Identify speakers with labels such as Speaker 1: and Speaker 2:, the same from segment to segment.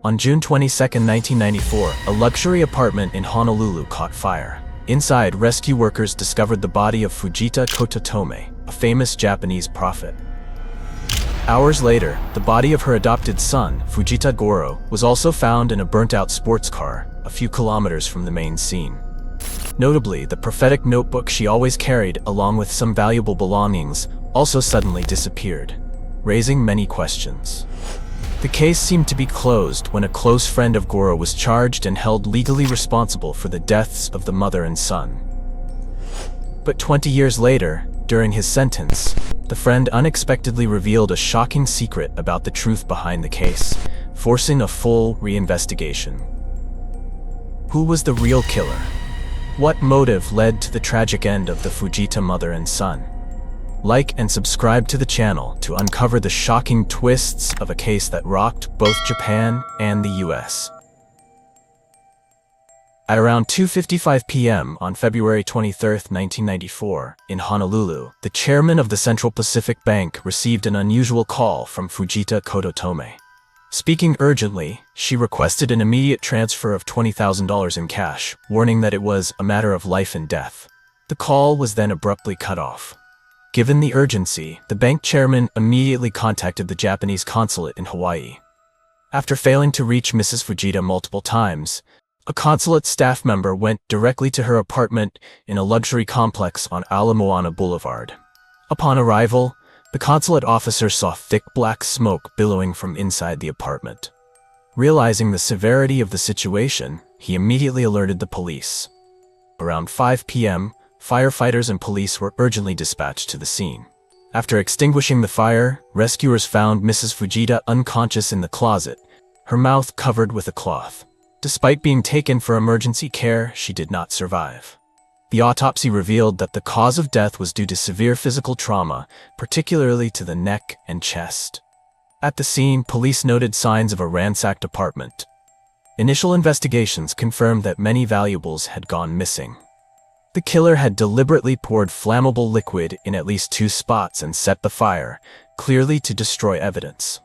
Speaker 1: On June 22, 1994, a luxury apartment in Honolulu caught fire. Inside, rescue workers discovered the body of Fujita Kototome, a famous Japanese prophet. Hours later, the body of her adopted son, Fujita Goro, was also found in a burnt-out sports car, a few kilometers from the main scene. Notably, the prophetic notebook she always carried, along with some valuable belongings, also suddenly disappeared, raising many questions. The case seemed to be closed when a close friend of Goro was charged and held legally responsible for the deaths of the mother and son. But 20 years later, during his sentence, the friend unexpectedly revealed a shocking secret about the truth behind the case, forcing a full reinvestigation. Who was the real killer? What motive led to the tragic end of the Fujita mother and son? Like and subscribe to the channel to uncover the shocking twists of a case that rocked both Japan and the US. At around 2:55 p.m. on February 23, 1994, in Honolulu, the chairman of the Central Pacific Bank received an unusual call from Fujita Kototome. Speaking urgently, she requested an immediate transfer of $20,000 in cash, warning that it was a matter of life and death. The call was then abruptly cut off. Given the urgency, the bank chairman immediately contacted the Japanese consulate in Hawaii. After failing to reach Mrs. Fujita multiple times, a consulate staff member went directly to her apartment in a luxury complex on Ala Moana Boulevard. Upon arrival, the consulate officer saw thick black smoke billowing from inside the apartment. Realizing the severity of the situation, he immediately alerted the police. Around 5 p.m., firefighters and police were urgently dispatched to the scene. After extinguishing the fire, rescuers found Mrs. Fujita unconscious in the closet, her mouth covered with a cloth. Despite being taken for emergency care, she did not survive. The autopsy revealed that the cause of death was due to severe physical trauma, particularly to the neck and chest. At the scene, police noted signs of a ransacked apartment. Initial investigations confirmed that many valuables had gone missing. The killer had deliberately poured flammable liquid in at least 2 spots and set the fire, clearly to destroy evidence.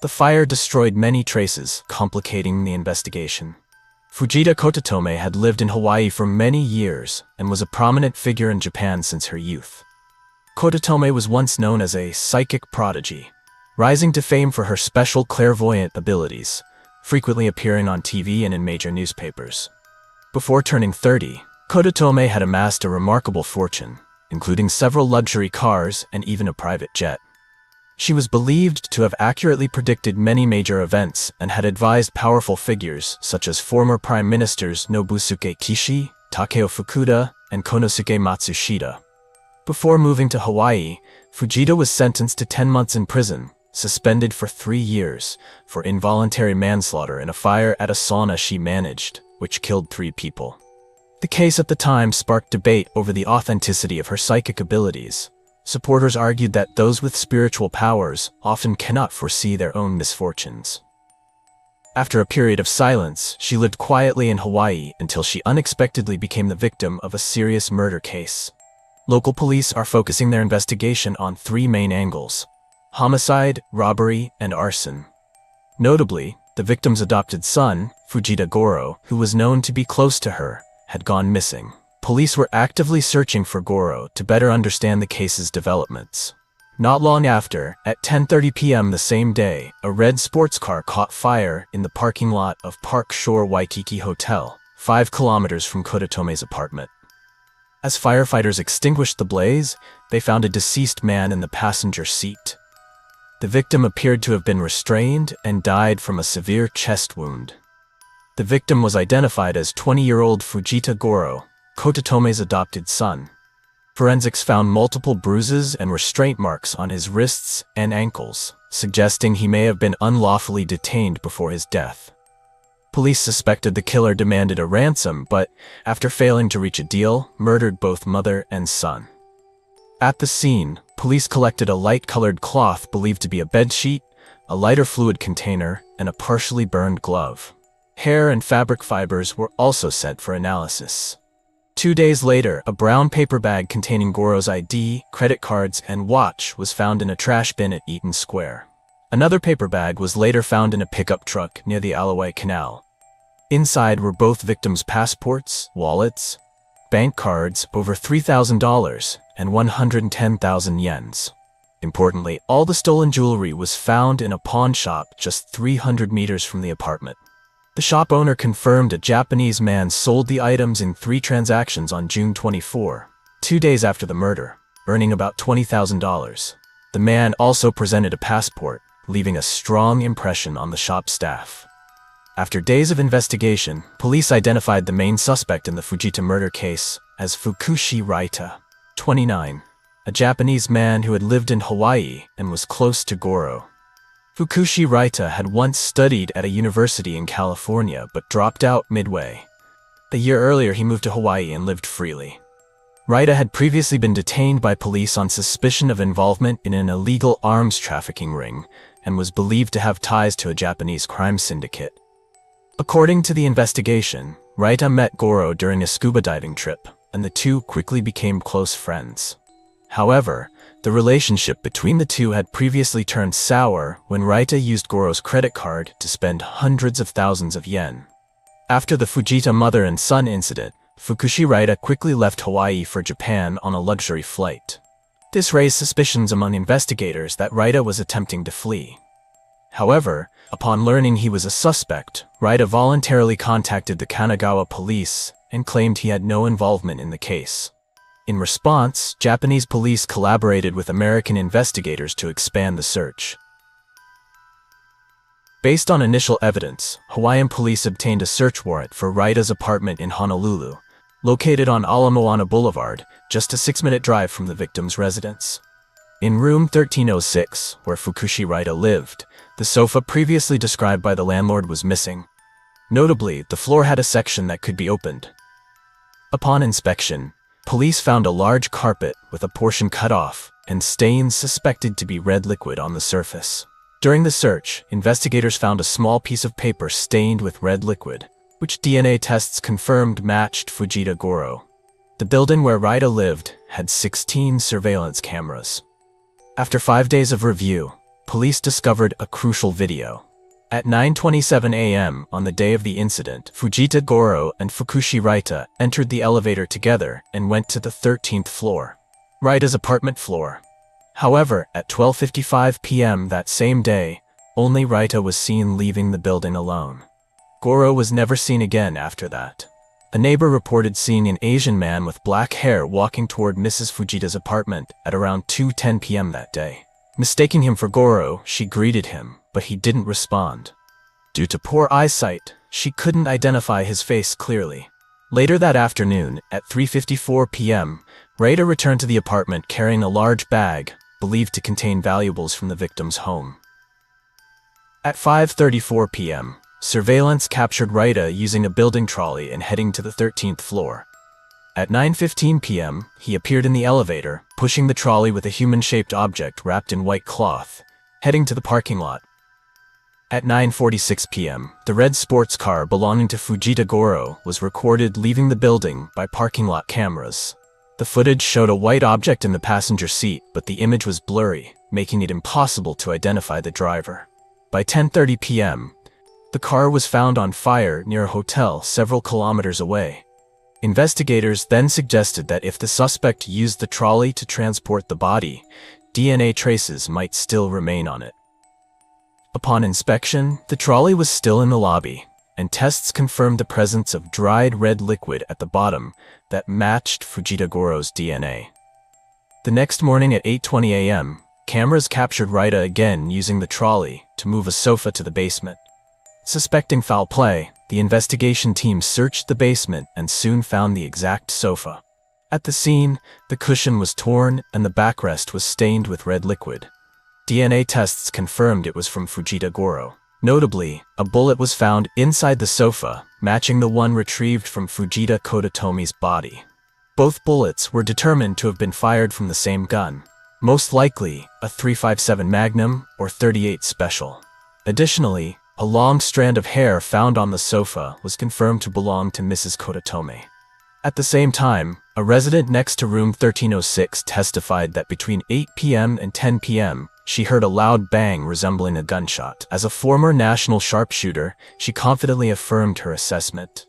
Speaker 1: The fire destroyed many traces, complicating the investigation. Fujita Kototome had lived in Hawaii for many years and was a prominent figure in Japan since her youth. Kototome was once known as a psychic prodigy, rising to fame for her special clairvoyant abilities, frequently appearing on TV and in major newspapers. Before turning 30, Kototome had amassed a remarkable fortune, including several luxury cars and even a private jet. She was believed to have accurately predicted many major events and had advised powerful figures such as former Prime Ministers Nobusuke Kishi, Takeo Fukuda, and Konosuke Matsushita. Before moving to Hawaii, Fujita was sentenced to 10 months in prison, suspended for 3 years, for involuntary manslaughter in a fire at a sauna she managed, which killed 3 people. The case at the time sparked debate over the authenticity of her psychic abilities. Supporters argued that those with spiritual powers often cannot foresee their own misfortunes. After a period of silence, she lived quietly in Hawaii until she unexpectedly became the victim of a serious murder case. Local police are focusing their investigation on 3 main angles: homicide, robbery, and arson. Notably, the victim's adopted son, Fujita Goro, who was known to be close to her, had gone missing. Police were actively searching for Goro to better understand the case's developments. Not long after, at 10:30 p.m. the same day, a red sports car caught fire in the parking lot of Park Shore Waikiki Hotel, 5 kilometers from Kototome's apartment. As firefighters extinguished the blaze, they found a deceased man in the passenger seat. The victim appeared to have been restrained and died from a severe chest wound. The victim was identified as 20-year-old Fujita Goro, Kototome's adopted son. Forensics found multiple bruises and restraint marks on his wrists and ankles, suggesting he may have been unlawfully detained before his death. Police suspected the killer demanded a ransom, but, after failing to reach a deal, murdered both mother and son. At the scene, police collected a light-colored cloth believed to be a bedsheet, a lighter fluid container, and a partially burned glove. Hair and fabric fibers were also sent for analysis. 2 days later, a brown paper bag containing Goro's ID, credit cards, and watch was found in a trash bin at Eaton Square. Another paper bag was later found in a pickup truck near the Alloway Canal. Inside were both victims' passports, wallets, bank cards, over $3,000, and 110,000 yens. Importantly, all the stolen jewelry was found in a pawn shop just 300 meters from the apartment. The shop owner confirmed a Japanese man sold the items in 3 transactions on June 24, 2 days after the murder, earning about $20,000. The man also presented a passport, leaving a strong impression on the shop staff. After days of investigation, police identified the main suspect in the Fujita murder case as Fukushi Raita, 29, a Japanese man who had lived in Hawaii and was close to Goro. Fukushi Raita had once studied at a university in California but dropped out midway. A year earlier, he moved to Hawaii and lived freely. Raita had previously been detained by police on suspicion of involvement in an illegal arms trafficking ring and was believed to have ties to a Japanese crime syndicate. According to the investigation, Raita met Goro during a scuba diving trip, and the two quickly became close friends. However, the relationship between the two had previously turned sour when Raita used Goro's credit card to spend hundreds of thousands of yen. After the Fujita mother and son incident, Fukushi Raita quickly left Hawaii for Japan on a luxury flight. This raised suspicions among investigators that Raita was attempting to flee. However, upon learning he was a suspect, Raita voluntarily contacted the Kanagawa police and claimed he had no involvement in the case. In response, Japanese police collaborated with American investigators to expand the search. Based on initial evidence, Hawaiian police obtained a search warrant for Raita's apartment in Honolulu, located on Ala Moana Boulevard, just a 6-minute drive from the victim's residence. In room 1306, where Fukushi Raita lived, the sofa previously described by the landlord was missing. Notably, the floor had a section that could be opened. Upon inspection, police found a large carpet with a portion cut off and stains suspected to be red liquid on the surface. During the search, investigators found a small piece of paper stained with red liquid, which DNA tests confirmed matched Fujita Goro. The building where Raita lived had 16 surveillance cameras. After 5 days of review, police discovered a crucial video. At 9:27 a.m. on the day of the incident, Fujita Goro and Fukushi Raita entered the elevator together and went to the 13th floor, Raita's apartment floor. However, at 12:55 p.m. that same day, only Raita was seen leaving the building alone. Goro was never seen again after that. A neighbor reported seeing an Asian man with black hair walking toward Mrs. Fujita's apartment at around 2:10 p.m. that day. Mistaking him for Goro, she greeted him, but he didn't respond. Due to poor eyesight, she couldn't identify his face clearly. Later that afternoon, at 3:54 p.m., Raita returned to the apartment carrying a large bag, believed to contain valuables from the victim's home. At 5:34 p.m., surveillance captured Raita using a building trolley and heading to the 13th floor. At 9:15 p.m., he appeared in the elevator, pushing the trolley with a human-shaped object wrapped in white cloth, heading to the parking lot. At 9:46 p.m., the red sports car belonging to Fujita Goro was recorded leaving the building by parking lot cameras. The footage showed a white object in the passenger seat, but the image was blurry, making it impossible to identify the driver. By 10:30 p.m., the car was found on fire near a hotel several kilometers away. Investigators then suggested that if the suspect used the trolley to transport the body, DNA traces might still remain on it. Upon inspection, the trolley was still in the lobby, and tests confirmed the presence of dried red liquid at the bottom that matched Fujita Goro's DNA. The next morning at 8:20 a.m., cameras captured Raita again using the trolley to move a sofa to the basement. Suspecting foul play, the investigation team searched the basement and soon found the exact sofa. At the scene, the cushion was torn and the backrest was stained with red liquid. DNA tests confirmed it was from Fujita Goro. Notably, a bullet was found inside the sofa, matching the one retrieved from Fujita Kototome's body. Both bullets were determined to have been fired from the same gun, most likely a .357 Magnum or .38 Special. Additionally, a long strand of hair found on the sofa was confirmed to belong to Mrs. Kototome. At the same time, a resident next to room 1306 testified that between 8 p.m. and 10 p.m., she heard a loud bang resembling a gunshot. As a former national sharpshooter, she confidently affirmed her assessment.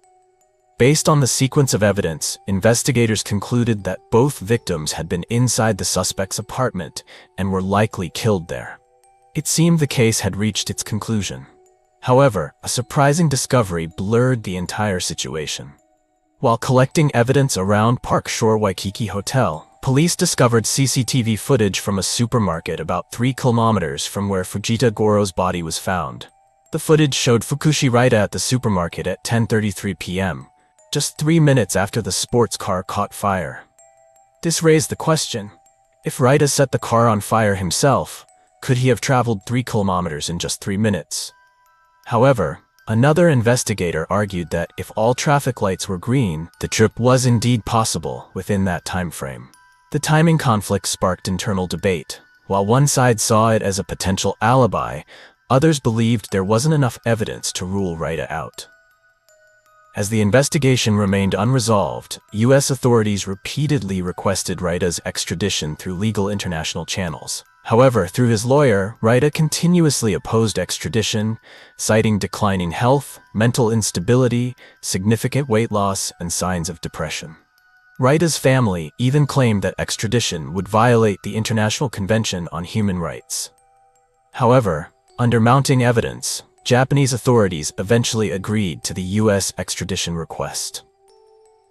Speaker 1: Based on the sequence of evidence, investigators concluded that both victims had been inside the suspect's apartment and were likely killed there. It seemed the case had reached its conclusion. However, a surprising discovery blurred the entire situation. While collecting evidence around Park Shore Waikiki Hotel, police discovered CCTV footage from a supermarket about 3 kilometers from where Fujita Goro's body was found. The footage showed Fukushi Raita at the supermarket at 10:33 p.m., just 3 minutes after the sports car caught fire. This raised the question: if Raita set the car on fire himself, could he have traveled 3 kilometers in just 3 minutes? However, another investigator argued that if all traffic lights were green, the trip was indeed possible within that time frame. The timing conflict sparked internal debate. While one side saw it as a potential alibi, others believed there wasn't enough evidence to rule Raita out. As the investigation remained unresolved, U.S. authorities repeatedly requested Raita's extradition through legal international channels. However, through his lawyer, Raita continuously opposed extradition, citing declining health, mental instability, significant weight loss, and signs of depression. Raita's family even claimed that extradition would violate the International Convention on Human Rights. However, under mounting evidence, Japanese authorities eventually agreed to the U.S. extradition request.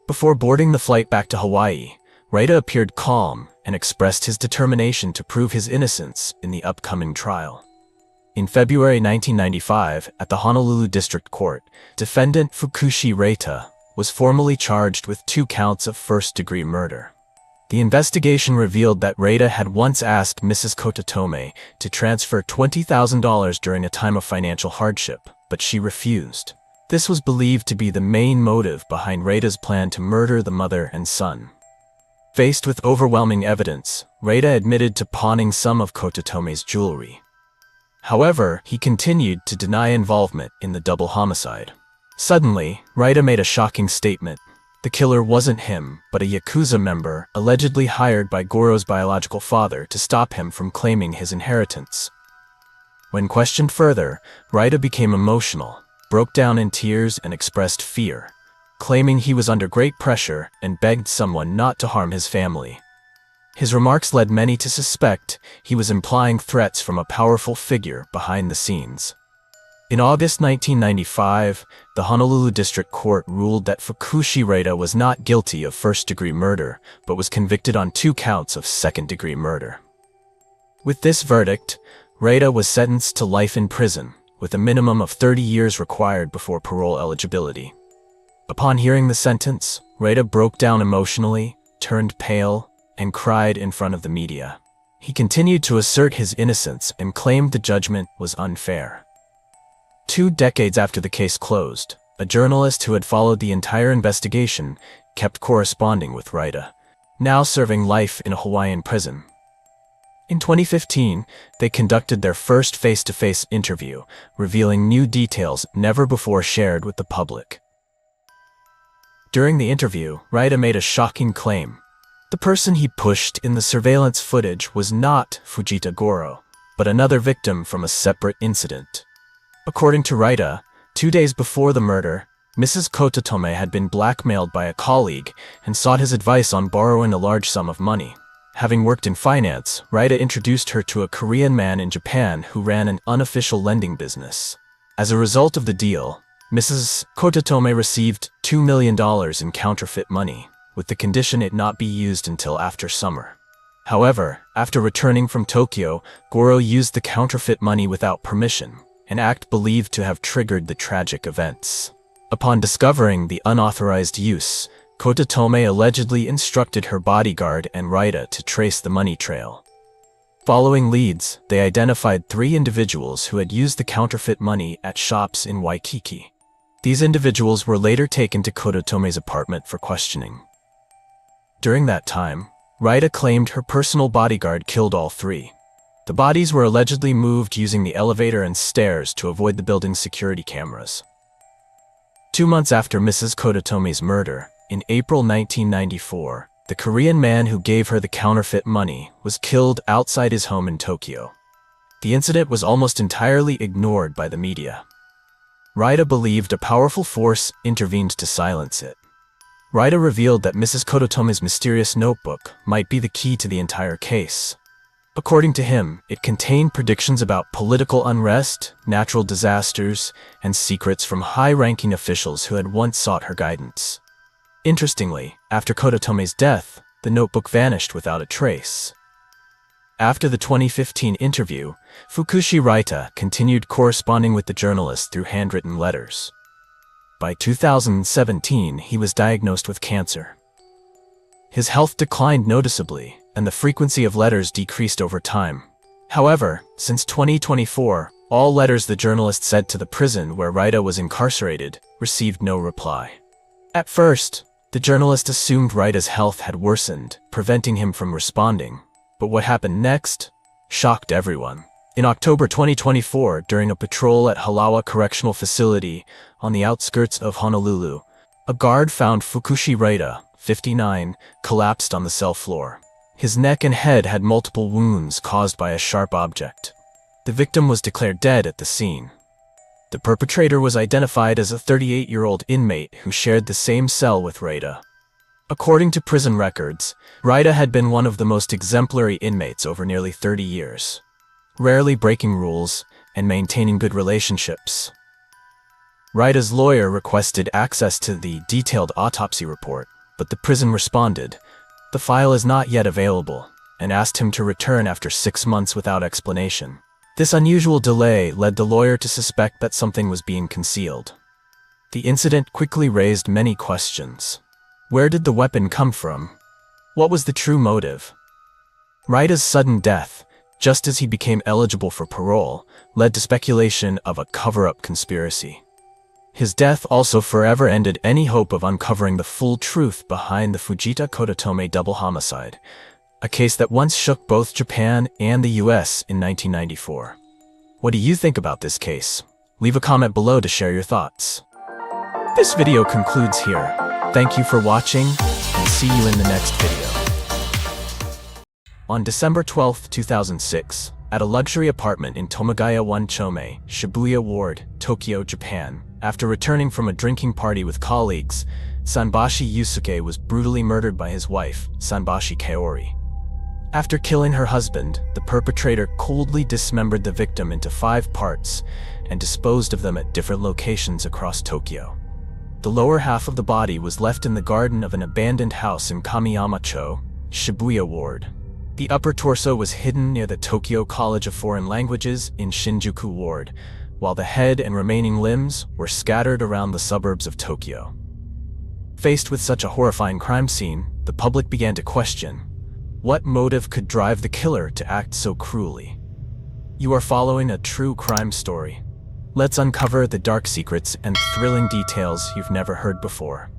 Speaker 1: Before boarding the flight back to Hawaii, Raita appeared calm and expressed his determination to prove his innocence in the upcoming trial. In February 1995, at the Honolulu District Court, defendant Fukushi Raita was formally charged with 2 counts of first-degree murder. The investigation revealed that Raita had once asked Mrs. Kototome to transfer $20,000 during a time of financial hardship, but she refused. This was believed to be the main motive behind Raita's plan to murder the mother and son. Faced with overwhelming evidence, Raita admitted to pawning some of Kototome's jewelry. However, he continued to deny involvement in the double homicide. Suddenly, Raita made a shocking statement. The killer wasn't him, but a Yakuza member allegedly hired by Goro's biological father to stop him from claiming his inheritance. When questioned further, Raita became emotional, broke down in tears, and expressed fear, claiming he was under great pressure and begged someone not to harm his family. His remarks led many to suspect he was implying threats from a powerful figure behind the scenes. In August 1995, the Honolulu District Court ruled that Fukushi Raita was not guilty of first-degree murder, but was convicted on 2 counts of second-degree murder. With this verdict, Raita was sentenced to life in prison, with a minimum of 30 years required before parole eligibility. Upon hearing the sentence, Raita broke down emotionally, turned pale, and cried in front of the media. He continued to assert his innocence and claimed the judgment was unfair. 2 decades after the case closed, a journalist who had followed the entire investigation kept corresponding with Raita, now serving life in a Hawaiian prison. In 2015, they conducted their first face-to-face interview, revealing new details never before shared with the public. During the interview, Raita made a shocking claim. The person he pushed in the surveillance footage was not Fujita Goro, but another victim from a separate incident. According to Raita, 2 days before the murder, Mrs. Kototome had been blackmailed by a colleague and sought his advice on borrowing a large sum of money. Having worked in finance, Raita introduced her to a Korean man in Japan who ran an unofficial lending business. As a result of the deal, Mrs. Kototome received $2 million in counterfeit money, with the condition it not be used until after summer. However, after returning from Tokyo, Goro used the counterfeit money without permission, an act believed to have triggered the tragic events. Upon discovering the unauthorized use, Kototome allegedly instructed her bodyguard and Raita to trace the money trail. Following leads, they identified 3 individuals who had used the counterfeit money at shops in Waikiki. These individuals were later taken to Kototome's apartment for questioning. During that time, Raita claimed her personal bodyguard killed all 3. The bodies were allegedly moved using the elevator and stairs to avoid the building's security cameras. 2 months after Mrs. Kototome's murder, in April 1994, the Korean man who gave her the counterfeit money was killed outside his home in Tokyo. The incident was almost entirely ignored by the media. Raida believed a powerful force intervened to silence it. Raida revealed that Mrs. Kototome's mysterious notebook might be the key to the entire case. According to him, it contained predictions about political unrest, natural disasters, and secrets from high-ranking officials who had once sought her guidance. Interestingly, after Kototome's death, the notebook vanished without a trace. After the 2015 interview, Fukushi Raita continued corresponding with the journalist through handwritten letters. By 2017, he was diagnosed with cancer. His health declined noticeably, and the frequency of letters decreased over time. However, since 2024, all letters the journalist sent to the prison where Raita was incarcerated received no reply. At first, the journalist assumed Raita's health had worsened, preventing him from responding. But what happened next shocked everyone. In October 2024, during a patrol at Halawa Correctional Facility on the outskirts of Honolulu, a guard found Fukushi Raita, 59, collapsed on the cell floor. His neck and head had multiple wounds caused by a sharp object. The victim was declared dead at the scene. The perpetrator was identified as a 38-year-old inmate who shared the same cell with Raita. According to prison records, Raita had been one of the most exemplary inmates over nearly 30 years, rarely breaking rules and maintaining good relationships. Raita's lawyer requested access to the detailed autopsy report, but the prison responded, "The file is not yet available," and asked him to return after 6 months without explanation. This unusual delay led the lawyer to suspect that something was being concealed. The incident quickly raised many questions. Where did the weapon come from? What was the true motive? Raita's sudden death, just as he became eligible for parole, led to speculation of a cover-up conspiracy. His death also forever ended any hope of uncovering the full truth behind the Fujita Kototome double homicide, a case that once shook both Japan and the US in 1994. What do you think about this case? Leave a comment below to share your thoughts. This video concludes here. Thank you for watching, and see you in the next video. On December 12, 2006, at a luxury apartment in Tomagaya 1 Chome, Shibuya Ward, Tokyo, Japan, after returning from a drinking party with colleagues, Sanbashi Yusuke was brutally murdered by his wife, Sanbashi Kaori. After killing her husband, the perpetrator coldly dismembered the victim into 5 parts and disposed of them at different locations across Tokyo. The lower half of the body was left in the garden of an abandoned house in Kamiyama-cho, Shibuya Ward. The upper torso was hidden near the Tokyo College of Foreign Languages in Shinjuku Ward, while the head and remaining limbs were scattered around the suburbs of Tokyo. Faced with such a horrifying crime scene, the public began to question, what motive could drive the killer to act so cruelly? You are following a true crime story. Let's uncover the dark secrets and thrilling details you've never heard before.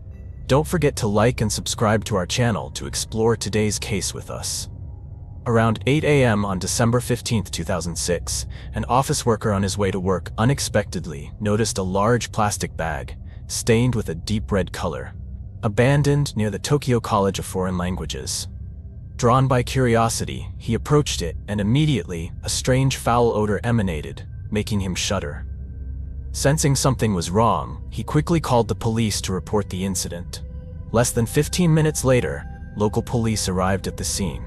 Speaker 1: Don't forget to like and subscribe to our channel to explore today's case with us. Around 8 a.m. on December 15, 2006, an office worker on his way to work unexpectedly noticed a large plastic bag, stained with a deep red color, abandoned near the Tokyo College of Foreign Languages. Drawn by curiosity, he approached it, and immediately, a strange foul odor emanated, making him shudder. Sensing something was wrong, he quickly called the police to report the incident. Less than 15 minutes later, local police arrived at the scene.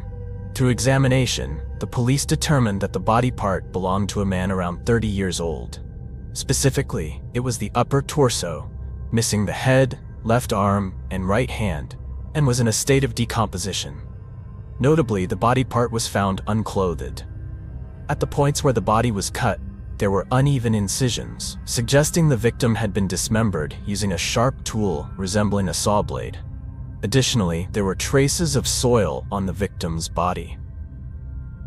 Speaker 1: Through examination, the police determined that the body part belonged to a man around 30 years old. Specifically, it was the upper torso, missing the head, left arm, and right hand, and was in a state of decomposition. Notably, the body part was found unclothed. At the points where the body was cut, there were uneven incisions, suggesting the victim had been dismembered using a sharp tool resembling a saw blade. Additionally, there were traces of soil on the victim's body.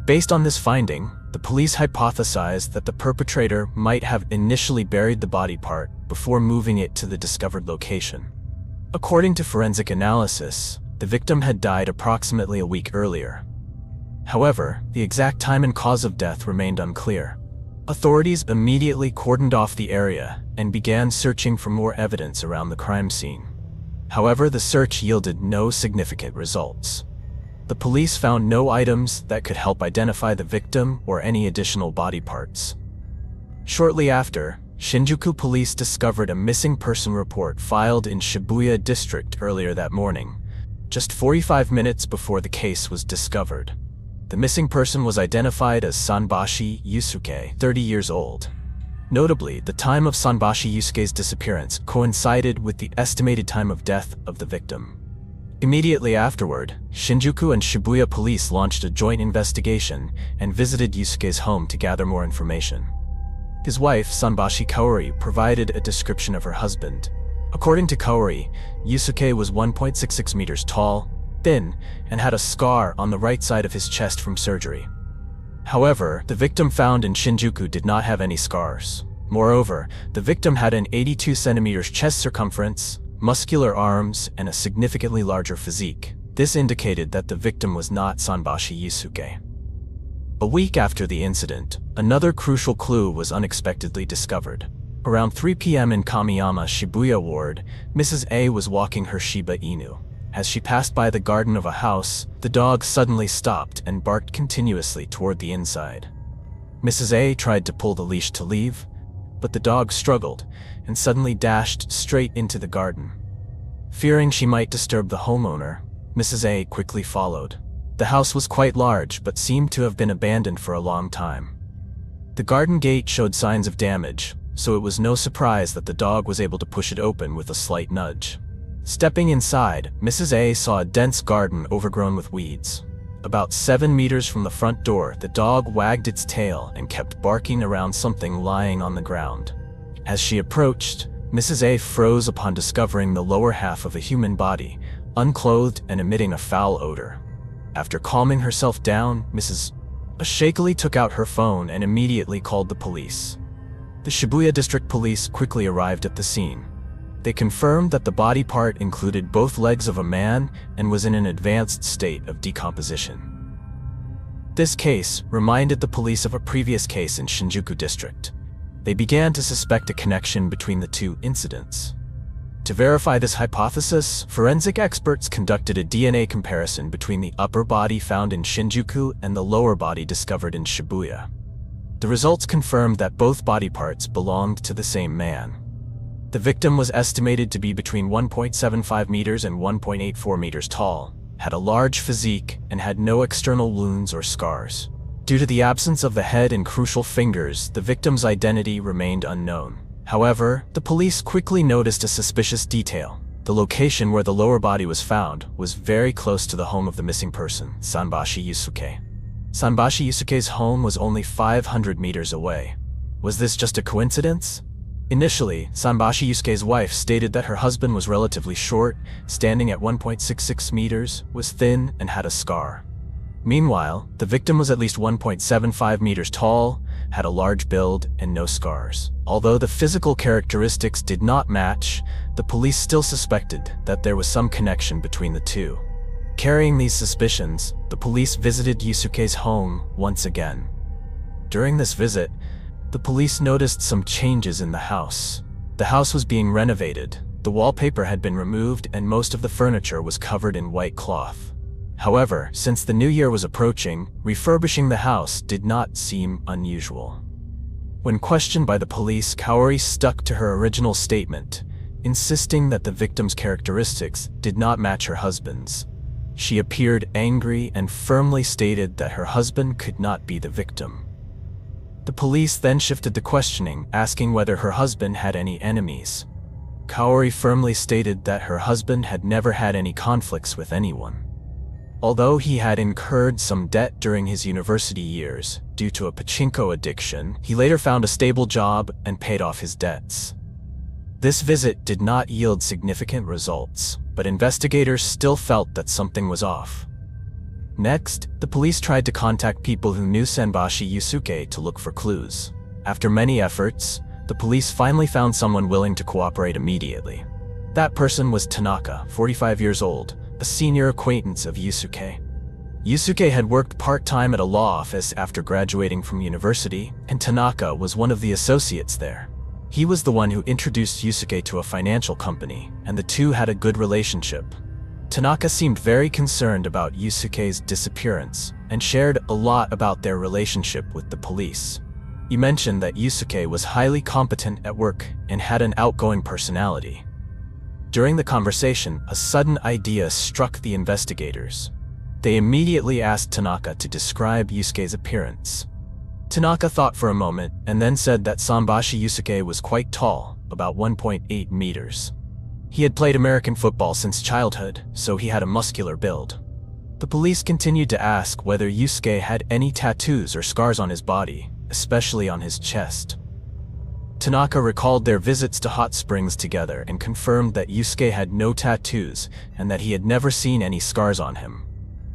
Speaker 1: Based on this finding, the police hypothesized that the perpetrator might have initially buried the body part before moving it to the discovered location. According to forensic analysis, the victim had died approximately a week earlier. However, the exact time and cause of death remained unclear. Authorities immediately cordoned off the area and began searching for more evidence around the crime scene. However, the search yielded no significant results. The police found no items that could help identify the victim or any additional body parts. Shortly after, Shinjuku police discovered a missing person report filed in Shibuya district earlier that morning, just 45 minutes before the case was discovered. The missing person was identified as Sanbashi Yusuke, 30 years old. Notably, the time of Sanbashi Yusuke's disappearance coincided with the estimated time of death of the victim. Immediately afterward, Shinjuku and Shibuya police launched a joint investigation and visited Yusuke's home to gather more information. His wife, Sanbashi Kaori, provided a description of her husband. According to Kaori, Yusuke was 1.66 meters tall, thin, and had a scar on the right side of his chest from surgery. However, the victim found in Shinjuku did not have any scars. Moreover, the victim had an 82 centimeters chest circumference, muscular arms, and a significantly larger physique. This indicated that the victim was not Sanbashi Yusuke. A week after the incident, another crucial clue was unexpectedly discovered. Around 3 p.m. in Kamiyama Shibuya Ward, Mrs. A was walking her Shiba Inu. As she passed by the garden of a house, the dog suddenly stopped and barked continuously toward the inside. Mrs. A tried to pull the leash to leave, but the dog struggled and suddenly dashed straight into the garden. Fearing she might disturb the homeowner, Mrs. A quickly followed. The house was quite large but seemed to have been abandoned for a long time. The garden gate showed signs of damage, so it was no surprise that the dog was able to push it open with a slight nudge. Stepping inside, Mrs. A saw a dense garden overgrown with weeds. About 7 meters from the front door, the dog wagged its tail and kept barking around something lying on the ground. As she approached, Mrs. A froze upon discovering the lower half of a human body, unclothed and emitting a foul odor. After calming herself down, Mrs. A shakily took out her phone and immediately called the police. The Shibuya District Police quickly arrived at the scene. They confirmed that the body part included both legs of a man and was in an advanced state of decomposition. This case reminded the police of a previous case in Shinjuku District. They began to suspect a connection between the two incidents. To verify this hypothesis, forensic experts conducted a DNA comparison between the upper body found in Shinjuku and the lower body discovered in Shibuya. The results confirmed that both body parts belonged to the same man. The victim was estimated to be between 1.75 meters and 1.84 meters tall, had a large physique, and had no external wounds or scars. Due to the absence of the head and crucial fingers, the victim's identity remained unknown. However, the police quickly noticed a suspicious detail. The location where the lower body was found was very close to the home of the missing person, Sanbashi Yusuke. Sanbashi Yusuke's home was only 500 meters away. Was this just a coincidence? Initially, Sanbashi Yusuke's wife stated that her husband was relatively short, standing at 1.66 meters, was thin, and had a scar. Meanwhile, the victim was at least 1.75 meters tall, had a large build, and no scars. Although the physical characteristics did not match, the police still suspected that there was some connection between the two. Carrying these suspicions, the police visited Yusuke's home once again. During this visit, the police noticed some changes in the house. The house was being renovated, the wallpaper had been removed, and most of the furniture was covered in white cloth. However, since the new year was approaching, refurbishing the house did not seem unusual. When questioned by the police, Kaori stuck to her original statement, insisting that the victim's characteristics did not match her husband's. She appeared angry and firmly stated that her husband could not be the victim. The police then shifted the questioning, asking whether her husband had any enemies. Kaori firmly stated that her husband had never had any conflicts with anyone. Although he had incurred some debt during his university years due to a pachinko addiction, he later found a stable job and paid off his debts. This visit did not yield significant results, but investigators still felt that something was off. Next, the police tried to contact people who knew Sanbashi Yusuke to look for clues. After many efforts, the police finally found someone willing to cooperate immediately. That person was Tanaka, 45 years old, a senior acquaintance of Yusuke. Yusuke had worked part-time at a law office after graduating from university, and Tanaka was one of the associates there. He was the one who introduced Yusuke to a financial company, and the two had a good relationship. Tanaka seemed very concerned about Yusuke's disappearance and shared a lot about their relationship with the police. He mentioned that Yusuke was highly competent at work and had an outgoing personality. During the conversation, a sudden idea struck the investigators. They immediately asked Tanaka to describe Yusuke's appearance. Tanaka thought for a moment and then said that Sanbashi Yusuke was quite tall, about 1.8 meters. He had played American football since childhood, so he had a muscular build. The police continued to ask whether Yusuke had any tattoos or scars on his body, especially on his chest. Tanaka recalled their visits to hot springs together and confirmed that Yusuke had no tattoos and that he had never seen any scars on him.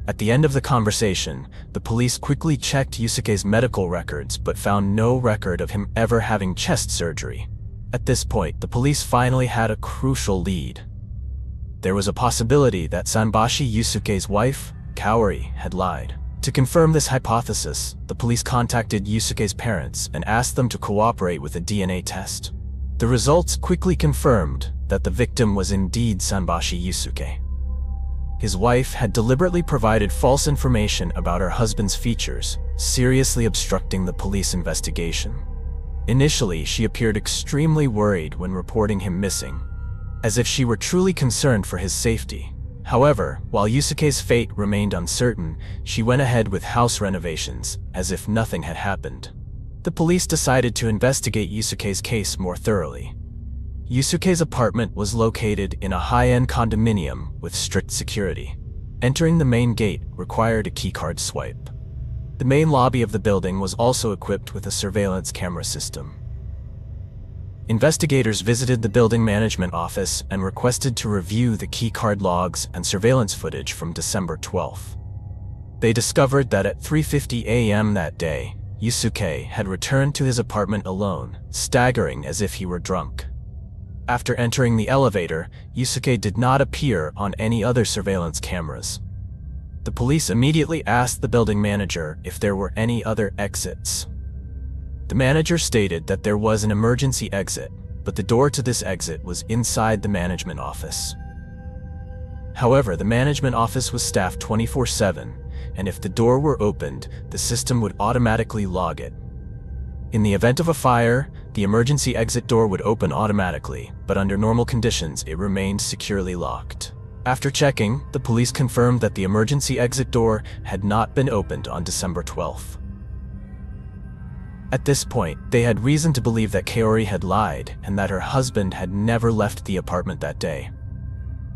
Speaker 1: At the end of the conversation, the police quickly checked Yusuke's medical records but found no record of him ever having chest surgery. At this point, the police finally had a crucial lead. There was a possibility that Sanbashi Yusuke's wife, Kaori, had lied. To confirm this hypothesis, the police contacted Yusuke's parents and asked them to cooperate with a DNA test. The results quickly confirmed that the victim was indeed Sanbashi Yusuke. His wife had deliberately provided false information about her husband's features, seriously obstructing the police investigation. Initially, she appeared extremely worried when reporting him missing, as if she were truly concerned for his safety. However, while Yusuke's fate remained uncertain, she went ahead with house renovations, as if nothing had happened. The police decided to investigate Yusuke's case more thoroughly. Yusuke's apartment was located in a high-end condominium with strict security. Entering the main gate required a keycard swipe. The main lobby of the building was also equipped with a surveillance camera system. Investigators visited the building management office and requested to review the keycard logs and surveillance footage from December 12th. They discovered that at 3:50 a.m. that day, Yusuke had returned to his apartment alone, staggering as if he were drunk. After entering the elevator, Yusuke did not appear on any other surveillance cameras. The police immediately asked the building manager if there were any other exits. The manager stated that there was an emergency exit, but the door to this exit was inside the management office. However, the management office was staffed 24/7, and if the door were opened, the system would automatically log it. In the event of a fire, the emergency exit door would open automatically, but under normal conditions, it remained securely locked. After checking, the police confirmed that the emergency exit door had not been opened on December 12th. At this point, they had reason to believe that Kaori had lied and that her husband had never left the apartment that day.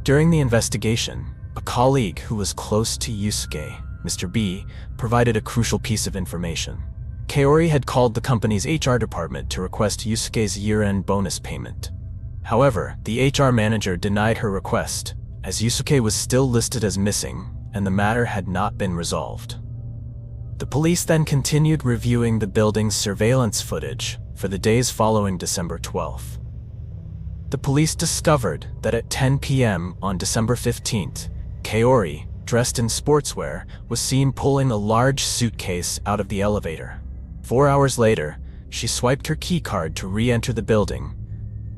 Speaker 1: During the investigation, a colleague who was close to Yusuke, Mr. B, provided a crucial piece of information. Kaori had called the company's HR department to request Yusuke's year-end bonus payment. However, the HR manager denied her request, as Yusuke was still listed as missing, and the matter had not been resolved. The police then continued reviewing the building's surveillance footage for the days following December 12th. The police discovered that at 10 p.m. on December 15th, Kaori, dressed in sportswear, was seen pulling a large suitcase out of the elevator. 4 hours later, she swiped her keycard to re-enter the building,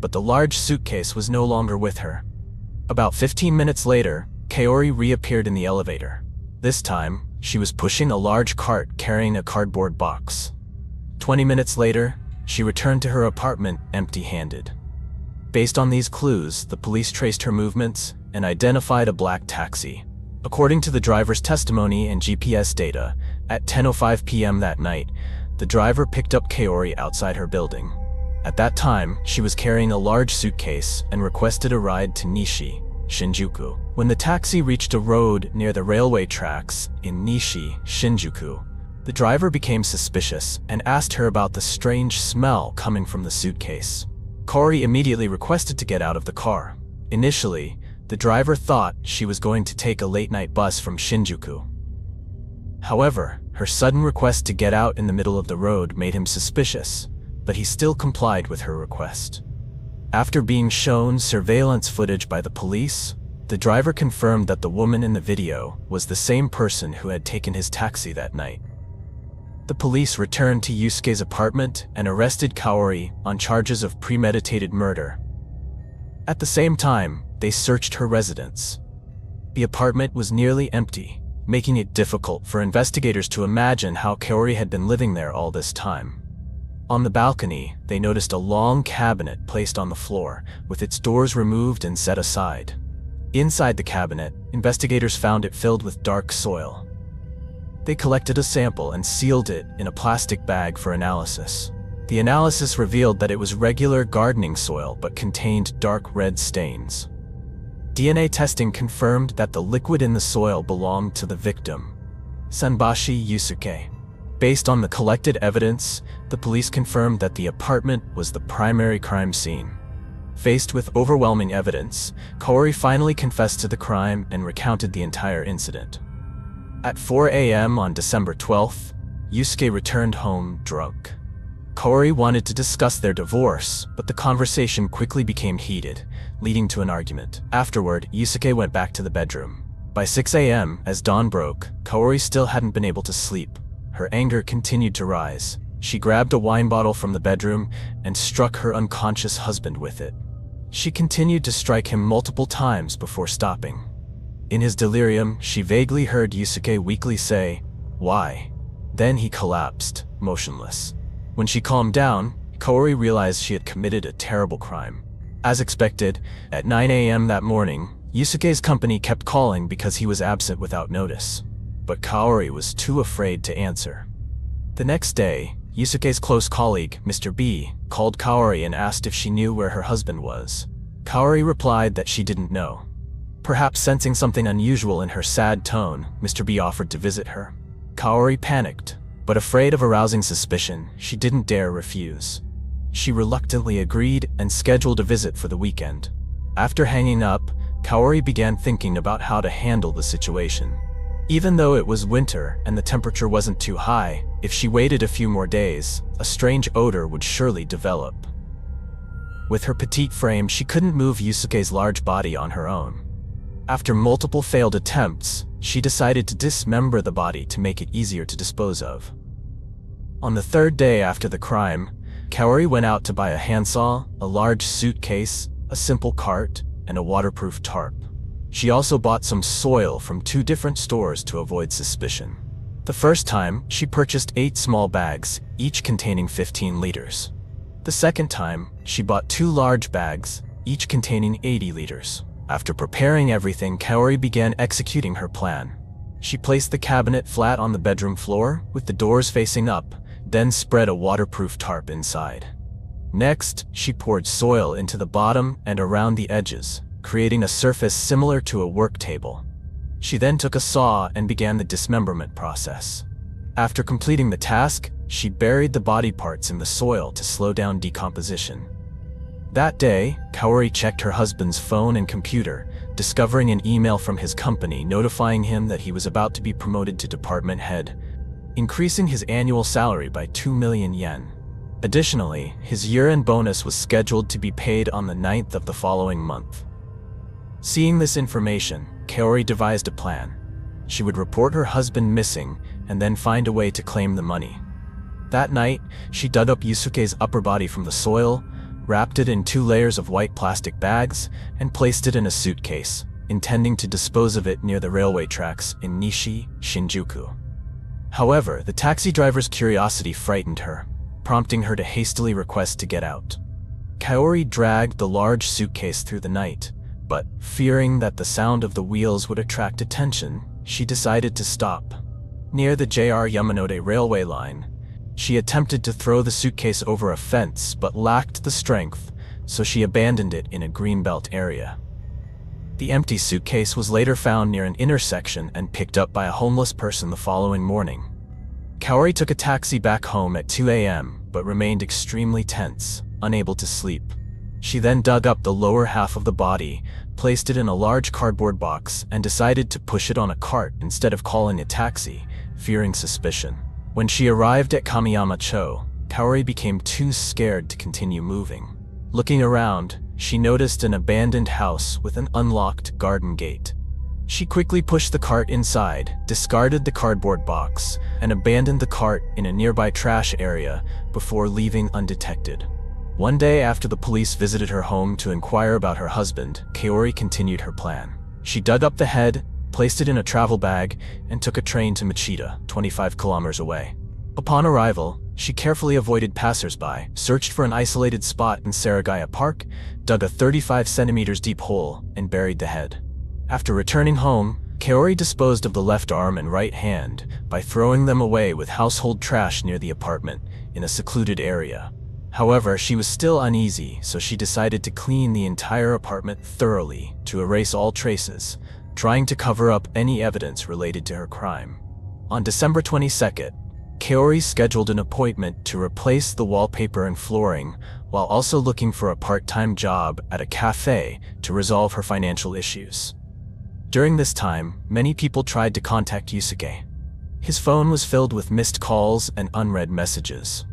Speaker 1: but the large suitcase was no longer with her. About 15 minutes later, Kaori reappeared in the elevator. This time, she was pushing a large cart carrying a cardboard box. 20 minutes later, she returned to her apartment empty-handed. Based on these clues, the police traced her movements and identified a black taxi. According to the driver's testimony and GPS data, at 10:05 p.m. that night, the driver picked up Kaori outside her building. At that time, she was carrying a large suitcase and requested a ride to Nishi, Shinjuku. When the taxi reached a road near the railway tracks in Nishi, Shinjuku, the driver became suspicious and asked her about the strange smell coming from the suitcase. Kaori immediately requested to get out of the car. Initially, the driver thought she was going to take a late-night bus from Shinjuku. However, her sudden request to get out in the middle of the road made him suspicious, but he still complied with her request. After being shown surveillance footage by the police, the driver confirmed that the woman in the video was the same person who had taken his taxi that night. The police returned to Yusuke's apartment and arrested Kaori on charges of premeditated murder. At the same time, they searched her residence. The apartment was nearly empty, making it difficult for investigators to imagine how Kaori had been living there all this time. On the balcony, they noticed a long cabinet placed on the floor, with its doors removed and set aside. Inside the cabinet, investigators found it filled with dark soil. They collected a sample and sealed it in a plastic bag for analysis. The analysis revealed that it was regular gardening soil but contained dark red stains. DNA testing confirmed that the liquid in the soil belonged to the victim, Sanbashi Yusuke. Based on the collected evidence, the police confirmed that the apartment was the primary crime scene. Faced with overwhelming evidence, Kaori finally confessed to the crime and recounted the entire incident. At 4 a.m. on December 12th, Yusuke returned home drunk. Kaori wanted to discuss their divorce, but the conversation quickly became heated, leading to an argument. Afterward, Yusuke went back to the bedroom. By 6 a.m., as dawn broke, Kaori still hadn't been able to sleep. Her anger continued to rise. She grabbed a wine bottle from the bedroom and struck her unconscious husband with it. She continued to strike him multiple times before stopping. In his delirium, she vaguely heard Yusuke weakly say, "Why?" Then he collapsed, motionless. When she calmed down, Kaori realized she had committed a terrible crime. As expected, at 9 a.m. that morning, Yusuke's company kept calling because he was absent without notice. But Kaori was too afraid to answer. The next day, Yusuke's close colleague, Mr. B, called Kaori and asked if she knew where her husband was. Kaori replied that she didn't know. Perhaps sensing something unusual in her sad tone, Mr. B offered to visit her. Kaori panicked, but afraid of arousing suspicion, she didn't dare refuse. She reluctantly agreed and scheduled a visit for the weekend. After hanging up, Kaori began thinking about how to handle the situation. Even though it was winter and the temperature wasn't too high, if she waited a few more days, a strange odor would surely develop. With her petite frame, she couldn't move Yusuke's large body on her own. After multiple failed attempts, she decided to dismember the body to make it easier to dispose of. On the third day after the crime, Kaori went out to buy a handsaw, a large suitcase, a simple cart, and a waterproof tarp. She also bought some soil from 2 different stores to avoid suspicion. The first time, she purchased 8 small bags, each containing 15 liters. The second time, she bought 2 large bags, each containing 80 liters. After preparing everything, Kaori began executing her plan. She placed the cabinet flat on the bedroom floor, with the doors facing up, then spread a waterproof tarp inside. Next, she poured soil into the bottom and around the edges, creating a surface similar to a work table. She then took a saw and began the dismemberment process. After completing the task, she buried the body parts in the soil to slow down decomposition. That day, Kaori checked her husband's phone and computer, discovering an email from his company notifying him that he was about to be promoted to department head, increasing his annual salary by 2 million yen. Additionally, his year-end bonus was scheduled to be paid on the 9th of the following month. Seeing this information, Kaori devised a plan. She would report her husband missing and then find a way to claim the money. That night, she dug up Yusuke's upper body from the soil, wrapped it in 2 layers of white plastic bags, and placed it in a suitcase, intending to dispose of it near the railway tracks in Nishi, Shinjuku. However, the taxi driver's curiosity frightened her, prompting her to hastily request to get out. Kaori dragged the large suitcase through the night, but fearing that the sound of the wheels would attract attention, she decided to stop. Near the JR Yamanote railway line, she attempted to throw the suitcase over a fence but lacked the strength, so she abandoned it in a greenbelt area. The empty suitcase was later found near an intersection and picked up by a homeless person the following morning. Kaori took a taxi back home at 2 a.m. but remained extremely tense, unable to sleep. She then dug up the lower half of the body, placed it in a large cardboard box, and decided to push it on a cart instead of calling a taxi, fearing suspicion. When she arrived at Kamiyama-cho, Kaori became too scared to continue moving. Looking around, she noticed an abandoned house with an unlocked garden gate. She quickly pushed the cart inside, discarded the cardboard box, and abandoned the cart in a nearby trash area before leaving undetected. One day after the police visited her home to inquire about her husband, Kaori continued her plan. She dug up the head, placed it in a travel bag, and took a train to Machida, 25 kilometers away. Upon arrival, she carefully avoided passers-by, searched for an isolated spot in Saragaya Park, dug a 35 centimeters deep hole, and buried the head. After returning home, Kaori disposed of the left arm and right hand by throwing them away with household trash near the apartment in a secluded area. However, she was still uneasy, so she decided to clean the entire apartment thoroughly to erase all traces, trying to cover up any evidence related to her crime. On December 22nd, Kaori scheduled an appointment to replace the wallpaper and flooring while also looking for a part-time job at a cafe to resolve her financial issues. During this time, many people tried to contact Yusuke. His phone was filled with missed calls and unread messages.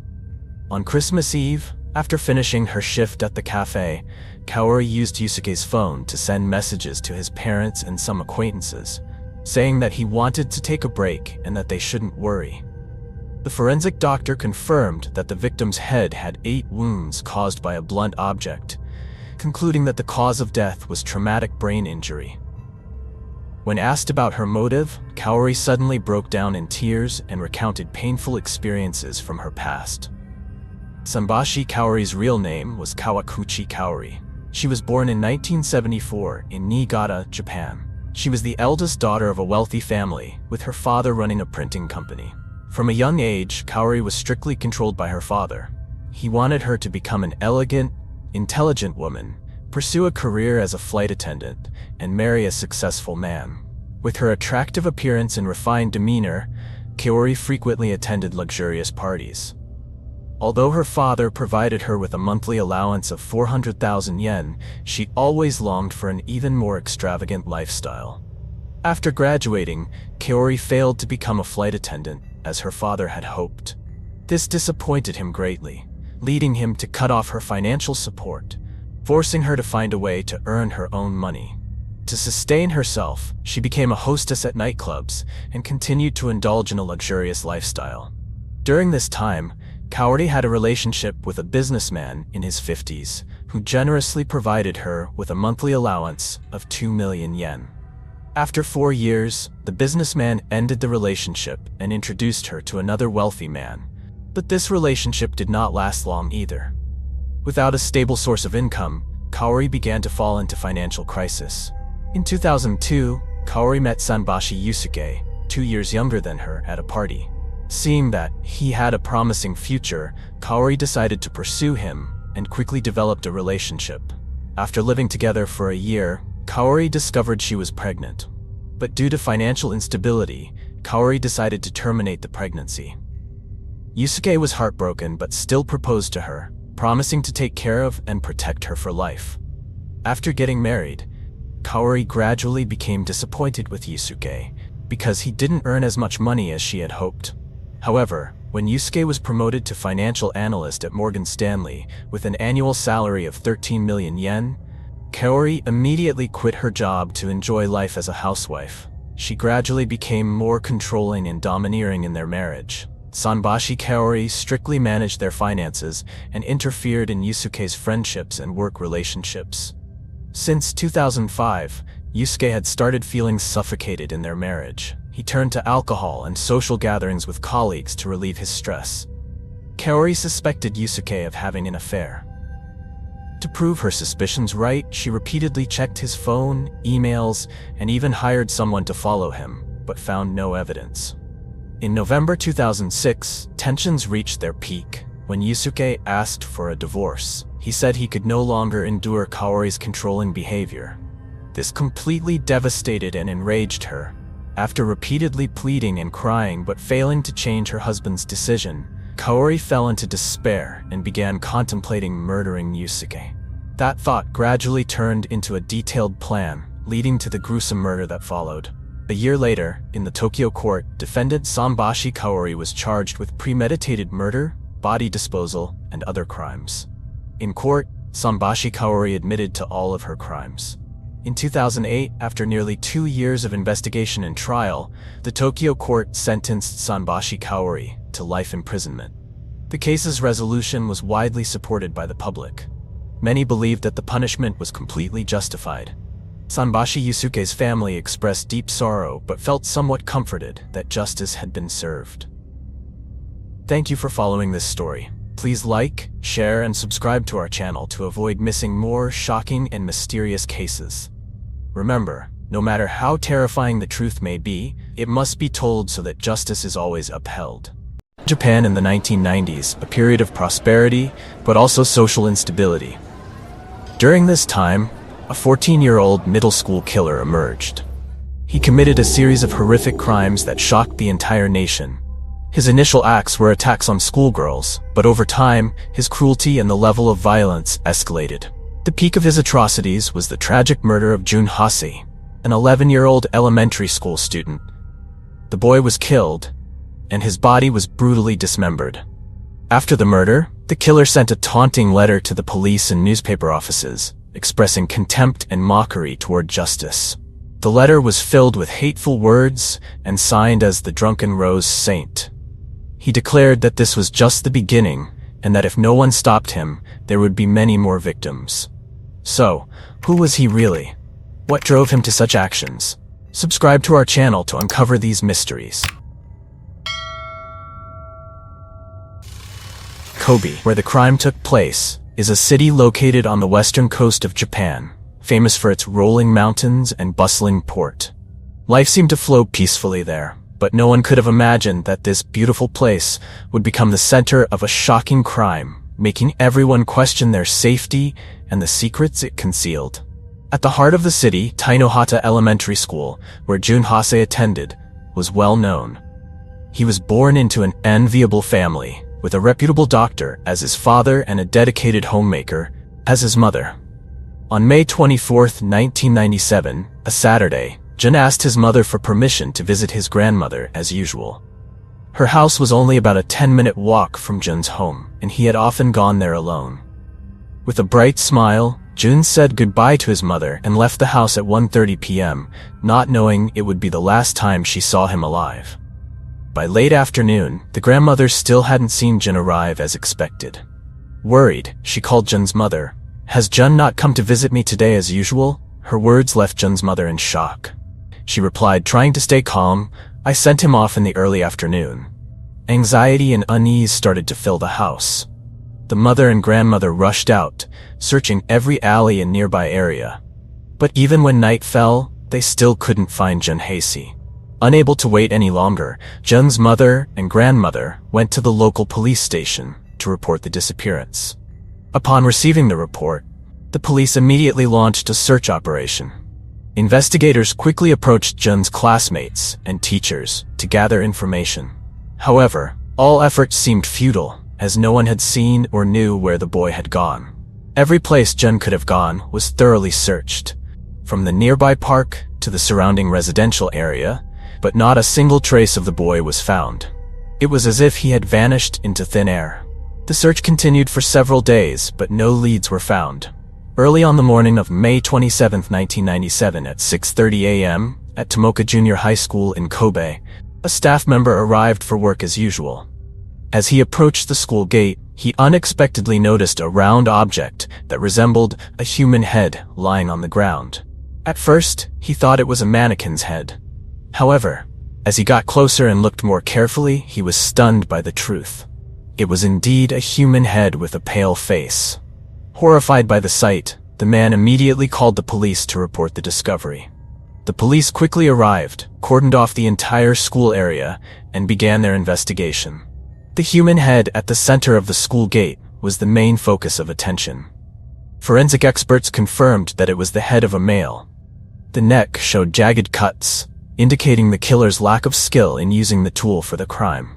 Speaker 1: On Christmas Eve, after finishing her shift at the cafe, Kaori used Yusuke's phone to send messages to his parents and some acquaintances, saying that he wanted to take a break and that they shouldn't worry. The forensic doctor confirmed that the victim's head had 8 wounds caused by a blunt object, concluding that the cause of death was traumatic brain injury. When asked about her motive, Kaori suddenly broke down in tears and recounted painful experiences from her past. Sanbashi Kaori's real name was Kawakuchi Kaori. She was born in 1974 in Niigata, Japan. She was the eldest daughter of a wealthy family, with her father running a printing company. From a young age, Kaori was strictly controlled by her father. He wanted her to become an elegant, intelligent woman, pursue a career as a flight attendant, and marry a successful man. With her attractive appearance and refined demeanor, Kaori frequently attended luxurious parties. Although her father provided her with a monthly allowance of 400,000 yen, she always longed for an even more extravagant lifestyle. After graduating, Kaori failed to become a flight attendant, as her father had hoped. This disappointed him greatly, leading him to cut off her financial support, forcing her to find a way to earn her own money. To sustain herself, she became a hostess at nightclubs and continued to indulge in a luxurious lifestyle. During this time, Kaori had a relationship with a businessman in his 50s who generously provided her with a monthly allowance of 2 million yen. After 4 years, the businessman ended the relationship and introduced her to another wealthy man, but this relationship did not last long either. Without a stable source of income, Kaori began to fall into financial crisis. In 2002, Kaori met Sanbashi Yusuke, 2 years younger than her, at a party. Seeing that he had a promising future, Kaori decided to pursue him and quickly developed a relationship. After living together for a year, Kaori discovered she was pregnant. But due to financial instability, Kaori decided to terminate the pregnancy. Yusuke was heartbroken but still proposed to her, promising to take care of and protect her for life. After getting married, Kaori gradually became disappointed with Yusuke because he didn't earn as much money as she had hoped. However, when Yusuke was promoted to financial analyst at Morgan Stanley with an annual salary of 13 million yen, Kaori immediately quit her job to enjoy life as a housewife. She gradually became more controlling and domineering in their marriage. Sanbashi Kaori strictly managed their finances and interfered in Yusuke's friendships and work relationships. Since 2005, Yusuke had started feeling suffocated in their marriage. He turned to alcohol and social gatherings with colleagues to relieve his stress. Kaori suspected Yusuke of having an affair. To prove her suspicions right, she repeatedly checked his phone, emails, and even hired someone to follow him, but found no evidence. In November 2006, tensions reached their peak when Yusuke asked for a divorce. He said he could no longer endure Kaori's controlling behavior. This completely devastated and enraged her. After repeatedly pleading and crying but failing to change her husband's decision, Kaori fell into despair and began contemplating murdering Yusuke. That thought gradually turned into a detailed plan, leading to the gruesome murder that followed. A year later, in the Tokyo court, defendant Sanbashi Kaori was charged with premeditated murder, body disposal, and other crimes. In court, Sanbashi Kaori admitted to all of her crimes. In 2008, after nearly 2 years of investigation and trial, the Tokyo court sentenced Sanbashi Kaori to life imprisonment. The case's resolution was widely supported by the public. Many believed that the punishment was completely justified. Sanbashi Yusuke's family expressed deep sorrow but felt somewhat comforted that justice had been served. Thank you for following this story. Please like, share, and subscribe to our channel to avoid missing more shocking and mysterious cases. Remember, no matter how terrifying the truth may be, it must be told so that justice is always upheld. Japan in the 1990s, a period of prosperity, but also social instability. During this time, a 14-year-old middle school killer emerged. He committed a series of horrific crimes that shocked the entire nation. His initial acts were attacks on schoolgirls, but over time, his cruelty and the level of violence escalated. The peak of his atrocities was the tragic murder of Jun Hase, an 11-year-old elementary school student. The boy was killed, and his body was brutally dismembered. After the murder, the killer sent a taunting letter to the police and newspaper offices, expressing contempt and mockery toward justice. The letter was filled with hateful words and signed as the Drunken Rose Saint. He declared that this was just the beginning, and that if no one stopped him, there would be many more victims. So, who was he really? What drove him to such actions? Subscribe to our channel to uncover these mysteries. Kobe, where the crime took place, is a city located on the western coast of Japan, famous for its rolling mountains and bustling port. Life seemed to flow peacefully there, but no one could have imagined that this beautiful place would become the center of a shocking crime, making everyone question their safety and the secrets it concealed. At the heart of the city, Tainohata Elementary School, where Jun Hase attended, was well known. He was born into an enviable family, with a reputable doctor as his father and a dedicated homemaker as his mother. On May 24, 1997, a Saturday, Jun asked his mother for permission to visit his grandmother as usual. Her house was only about a 10-minute walk from Jun's home, and he had often gone there alone. With a bright smile, Jun said goodbye to his mother and left the house at 1:30 p.m., not knowing it would be the last time she saw him alive. By late afternoon, the grandmother still hadn't seen Jun arrive as expected. Worried, she called Jun's mother. "Has Jun not come to visit me today as usual?" Her words left Jun's mother in shock. She replied, trying to stay calm, "I sent him off in the early afternoon." Anxiety and unease started to fill the house. The mother and grandmother rushed out, searching every alley and nearby area. But even when night fell, they still couldn't find Jun Hase. Unable to wait any longer, Jun's mother and grandmother went to the local police station to report the disappearance. Upon receiving the report, the police immediately launched a search operation. Investigators quickly approached Jun's classmates and teachers to gather information. However, all efforts seemed futile, as no one had seen or knew where the boy had gone. Every place Jun could have gone was thoroughly searched, from the nearby park to the surrounding residential area, but not a single trace of the boy was found. It was as if he had vanished into thin air. The search continued for several days, but no leads were found. Early on the morning of May 27, 1997 at 6:30 a.m. at Tomoka Junior High School in Kobe, a staff member arrived for work as usual. As he approached the school gate, he unexpectedly noticed a round object that resembled a human head lying on the ground. At first, he thought it was a mannequin's head. However, as he got closer and looked more carefully, he was stunned by the truth. It was indeed a human head with a pale face. Horrified by the sight, the man immediately called the police to report the discovery. The police quickly arrived, cordoned off the entire school area, and began their investigation. The human head at the center of the school gate was the main focus of attention. Forensic experts confirmed that it was the head of a male. The neck showed jagged cuts, indicating the killer's lack of skill in using the tool for the crime.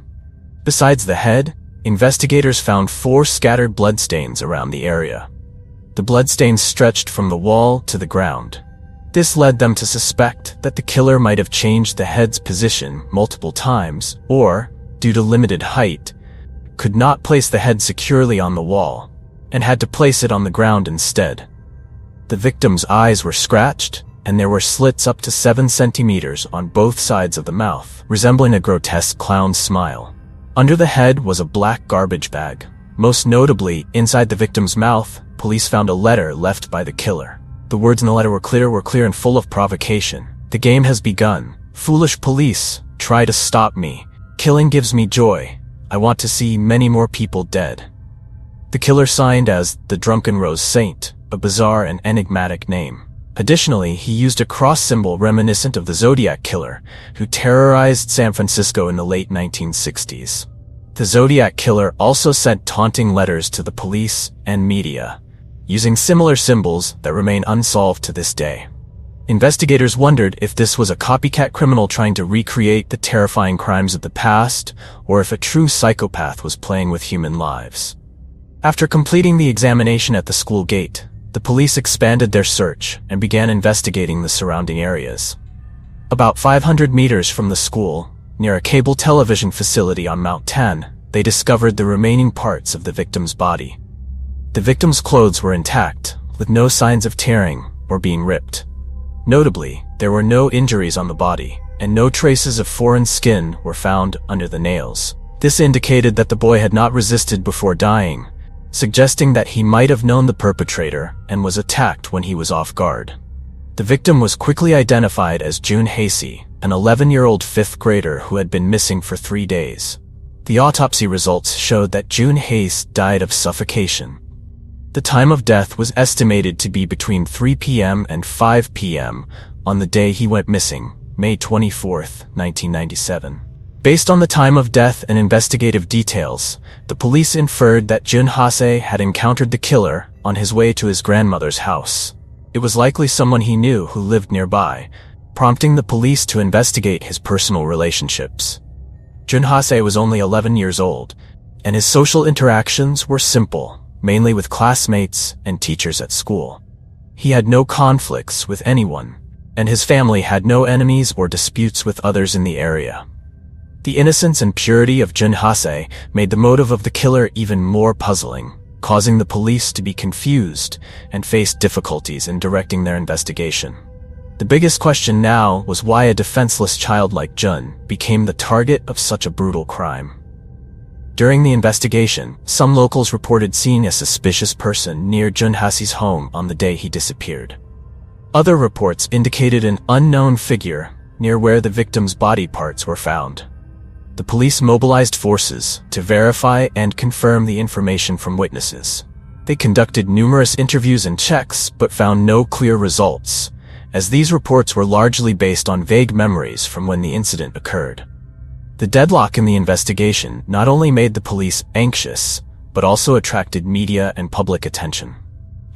Speaker 1: Besides the head, investigators found 4 scattered bloodstains around the area. The bloodstains stretched from the wall to the ground. This led them to suspect that the killer might have changed the head's position multiple times, or, due to limited height, could not place the head securely on the wall, and had to place it on the ground instead. The victim's eyes were scratched, and there were slits up to 7 centimeters on both sides of the mouth, resembling a grotesque clown's smile. Under the head was a black garbage bag. Most notably, inside the victim's mouth, police found a letter left by the killer. The The words in the letter were clear and full of provocation. "The game has begun. Foolish police, try to stop me. Killing gives me joy. I want to see many more people dead." The killer signed as the Drunken Rose Saint, a bizarre and enigmatic name. Additionally, he used a cross symbol reminiscent of the Zodiac Killer, who terrorized San Francisco in the late 1960s. The Zodiac Killer also sent taunting letters to the police and media, using similar symbols that remain unsolved to this day. Investigators wondered if this was a copycat criminal trying to recreate the terrifying crimes of the past, or if a true psychopath was playing with human lives. After completing the examination at the school gate, the police expanded their search and began investigating the surrounding areas. About 500 meters from the school, near a cable television facility on Mount 10, they discovered the remaining parts of the victim's body. The victim's clothes were intact, with no signs of tearing or being ripped. Notably, there were no injuries on the body, and no traces of foreign skin were found under the nails. This indicated that the boy had not resisted before dying, suggesting that he might have known the perpetrator and was attacked when he was off guard. The victim was quickly identified as Jun Hasey, an 11-year-old fifth grader who had been missing for 3 days. The autopsy results showed that Jun Hasey died of suffocation. The time of death was estimated to be between 3 p.m. and 5 p.m. on the day he went missing, May 24, 1997. Based on the time of death and investigative details, the police inferred that Jun Hasey had encountered the killer on his way to his grandmother's house. It was likely someone he knew who lived nearby, prompting the police to investigate his personal relationships. Jun Hasey was only 11 years old, and his social interactions were simple, mainly with classmates and teachers at school. He had no conflicts with anyone, and his family had no enemies or disputes with others in the area. The innocence and purity of Jun Hasey made the motive of the killer even more puzzling, causing the police to be confused and face difficulties in directing their investigation. The biggest question now was why a defenseless child like Jun became the target of such a brutal crime. During the investigation, some locals reported seeing a suspicious person near Jun Hasey's home on the day he disappeared. Other reports indicated an unknown figure near where the victim's body parts were found. The police mobilized forces to verify and confirm the information from witnesses. They conducted numerous interviews and checks, but found no clear results, as these reports were largely based on vague memories from when the incident occurred. The deadlock in the investigation not only made the police anxious, but also attracted media and public attention.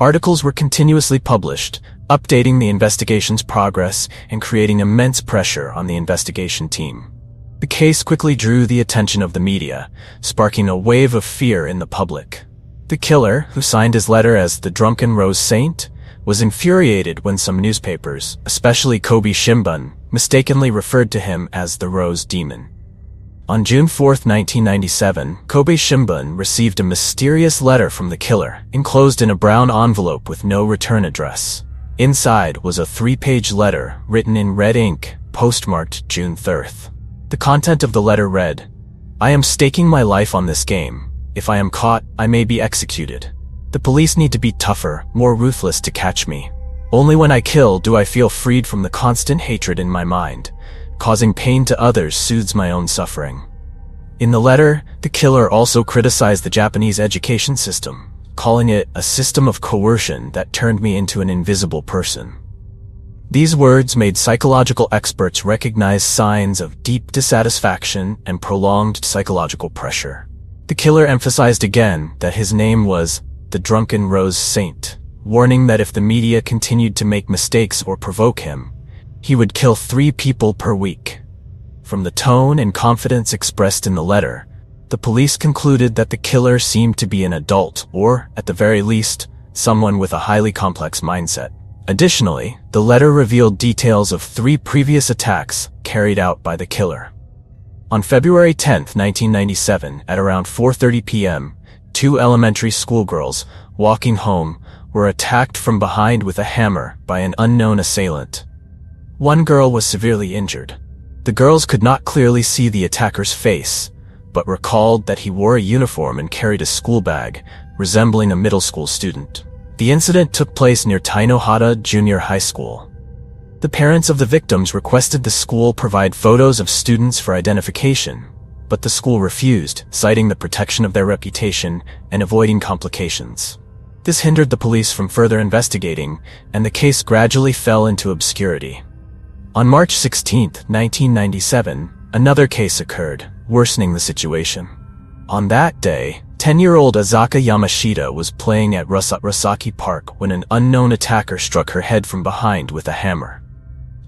Speaker 1: Articles were continuously published, updating the investigation's progress and creating immense pressure on the investigation team. The case quickly drew the attention of the media, sparking a wave of fear in the public. The killer, who signed his letter as the Drunken Rose Saint, was infuriated when some newspapers, especially Kobe Shimbun, mistakenly referred to him as the Rose Demon. On June 4, 1997, Kobe Shimbun received a mysterious letter from the killer, enclosed in a brown envelope with no return address. Inside was a 3-page letter written in red ink, postmarked June 3rd. The content of the letter read, "I am staking my life on this game. If I am caught, I may be executed. The police need to be tougher, more ruthless to catch me. Only when I kill do I feel freed from the constant hatred in my mind. Causing pain to others soothes my own suffering." In the letter, the killer also criticized the Japanese education system, calling it a system of coercion that turned me into an invisible person. These words made psychological experts recognize signs of deep dissatisfaction and prolonged psychological pressure. The killer emphasized again that his name was the Drunken Rose Saint, warning that if the media continued to make mistakes or provoke him, he would kill 3 people per week. From the tone and confidence expressed in the letter, the police concluded that the killer seemed to be an adult or, at the very least, someone with a highly complex mindset. Additionally, the letter revealed details of 3 previous attacks carried out by the killer. On February 10, 1997, at around 4:30 p.m., 2 elementary schoolgirls, walking home, were attacked from behind with a hammer by an unknown assailant. One girl was severely injured. The girls could not clearly see the attacker's face, but recalled that he wore a uniform and carried a school bag, resembling a middle school student. The incident took place near Tainohata Junior High School. The parents of the victims requested the school provide photos of students for identification, but the school refused, citing the protection of their reputation and avoiding complications. This hindered the police from further investigating, and the case gradually fell into obscurity. On March 16, 1997, another case occurred, worsening the situation. On that day, 10-year-old Azaka Yamashita was playing at Rasaki Park when an unknown attacker struck her head from behind with a hammer.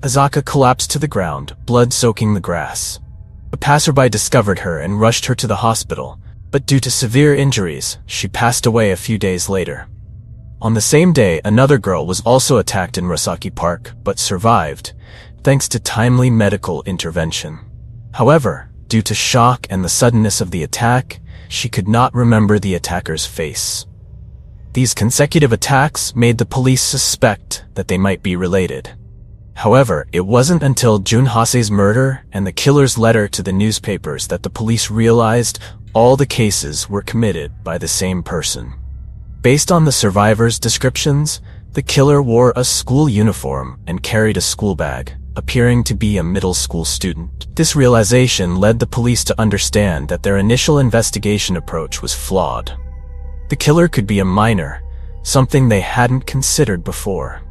Speaker 1: Azaka collapsed to the ground, blood soaking the grass. A passerby discovered her and rushed her to the hospital, but due to severe injuries, she passed away a few days later. On the same day, another girl was also attacked in Rasaki Park, but survived, thanks to timely medical intervention. However, due to shock and the suddenness of the attack, she could not remember the attacker's face. These consecutive attacks made the police suspect that they might be related. However, it wasn't until Jun Hase's murder and the killer's letter to the newspapers that the police realized all the cases were committed by the same person. Based on the survivors' descriptions, the killer wore a school uniform and carried a school bag, appearing to be a middle school student. This realization led the police to understand that their initial investigation approach was flawed. The killer could be a minor, something they hadn't considered before.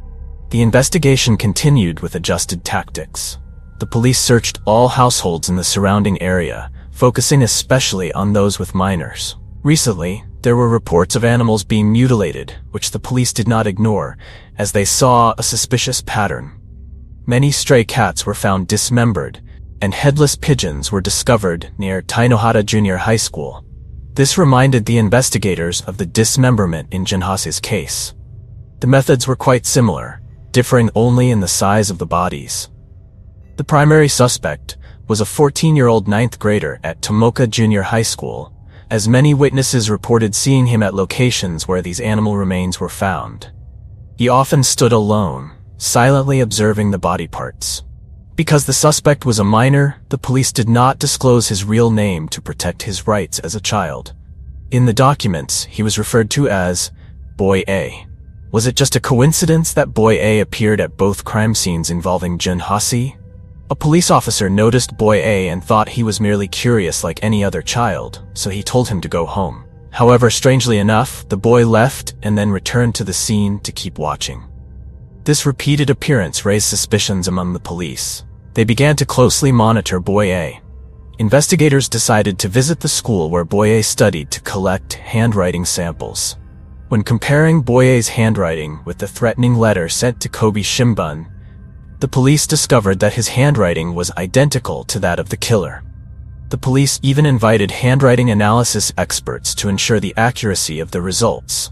Speaker 1: The investigation continued with adjusted tactics. The police searched all households in the surrounding area, focusing especially on those with minors. Recently, there were reports of animals being mutilated, which the police did not ignore, as they saw a suspicious pattern. Many stray cats were found dismembered, and headless pigeons were discovered near Tainohata Junior High School. This reminded the investigators of the dismemberment in Junhase's case. The methods were quite similar, differing only in the size of the bodies. The primary suspect was a 14-year-old ninth grader at Tomoka Junior High School, as many witnesses reported seeing him at locations where these animal remains were found. He often stood alone, silently observing the body parts. Because the suspect was a minor, the police did not disclose his real name to protect his rights as a child. In the documents, he was referred to as Boy A. Was it just a coincidence that Boy A appeared at both crime scenes involving Jun Hase? A police officer noticed Boy A and thought he was merely curious like any other child, so he told him to go home. However, strangely enough, the boy left and then returned to the scene to keep watching. This repeated appearance raised suspicions among the police. They began to closely monitor Boy A. Investigators decided to visit the school where Boy A studied to collect handwriting samples. When comparing Boy A's handwriting with the threatening letter sent to Kobe Shimbun, the police discovered that his handwriting was identical to that of the killer. The police even invited handwriting analysis experts to ensure the accuracy of the results.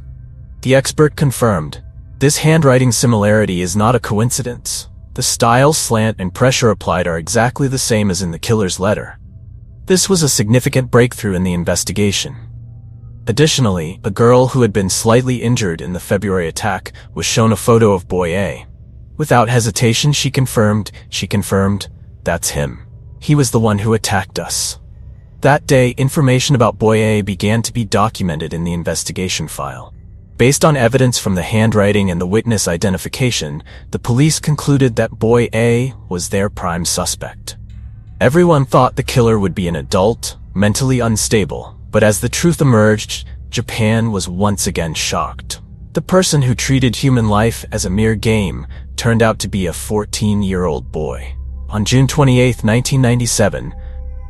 Speaker 1: The expert confirmed, "This handwriting similarity is not a coincidence. The style, slant, and pressure applied are exactly the same as in the killer's letter." This was a significant breakthrough in the investigation. Additionally, a girl who had been slightly injured in the February attack was shown a photo of Boy A. Without hesitation, she confirmed, "That's him. He was the one who attacked us." That day, information about Boy A began to be documented in the investigation file. Based on evidence from the handwriting and the witness identification, the police concluded that Boy A was their prime suspect. Everyone thought the killer would be an adult, mentally unstable, but as the truth emerged, Japan was once again shocked. The person who treated human life as a mere game turned out to be a 14-year-old boy. On June 28, 1997,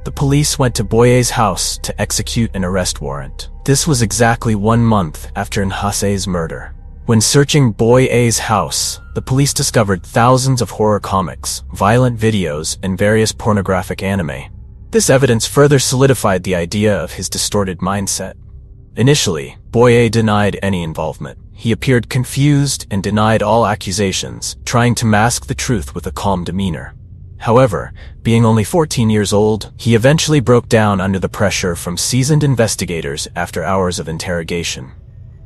Speaker 1: the police went to Boy A's house to execute an arrest warrant. This was exactly 1 month after Hase's murder. When searching Boy A's house, the police discovered thousands of horror comics, violent videos, and various pornographic anime. This evidence further solidified the idea of his distorted mindset. Initially, Boy A denied any involvement. He appeared confused and denied all accusations, trying to mask the truth with a calm demeanor. However, being only 14 years old, he eventually broke down under the pressure from seasoned investigators after hours of interrogation.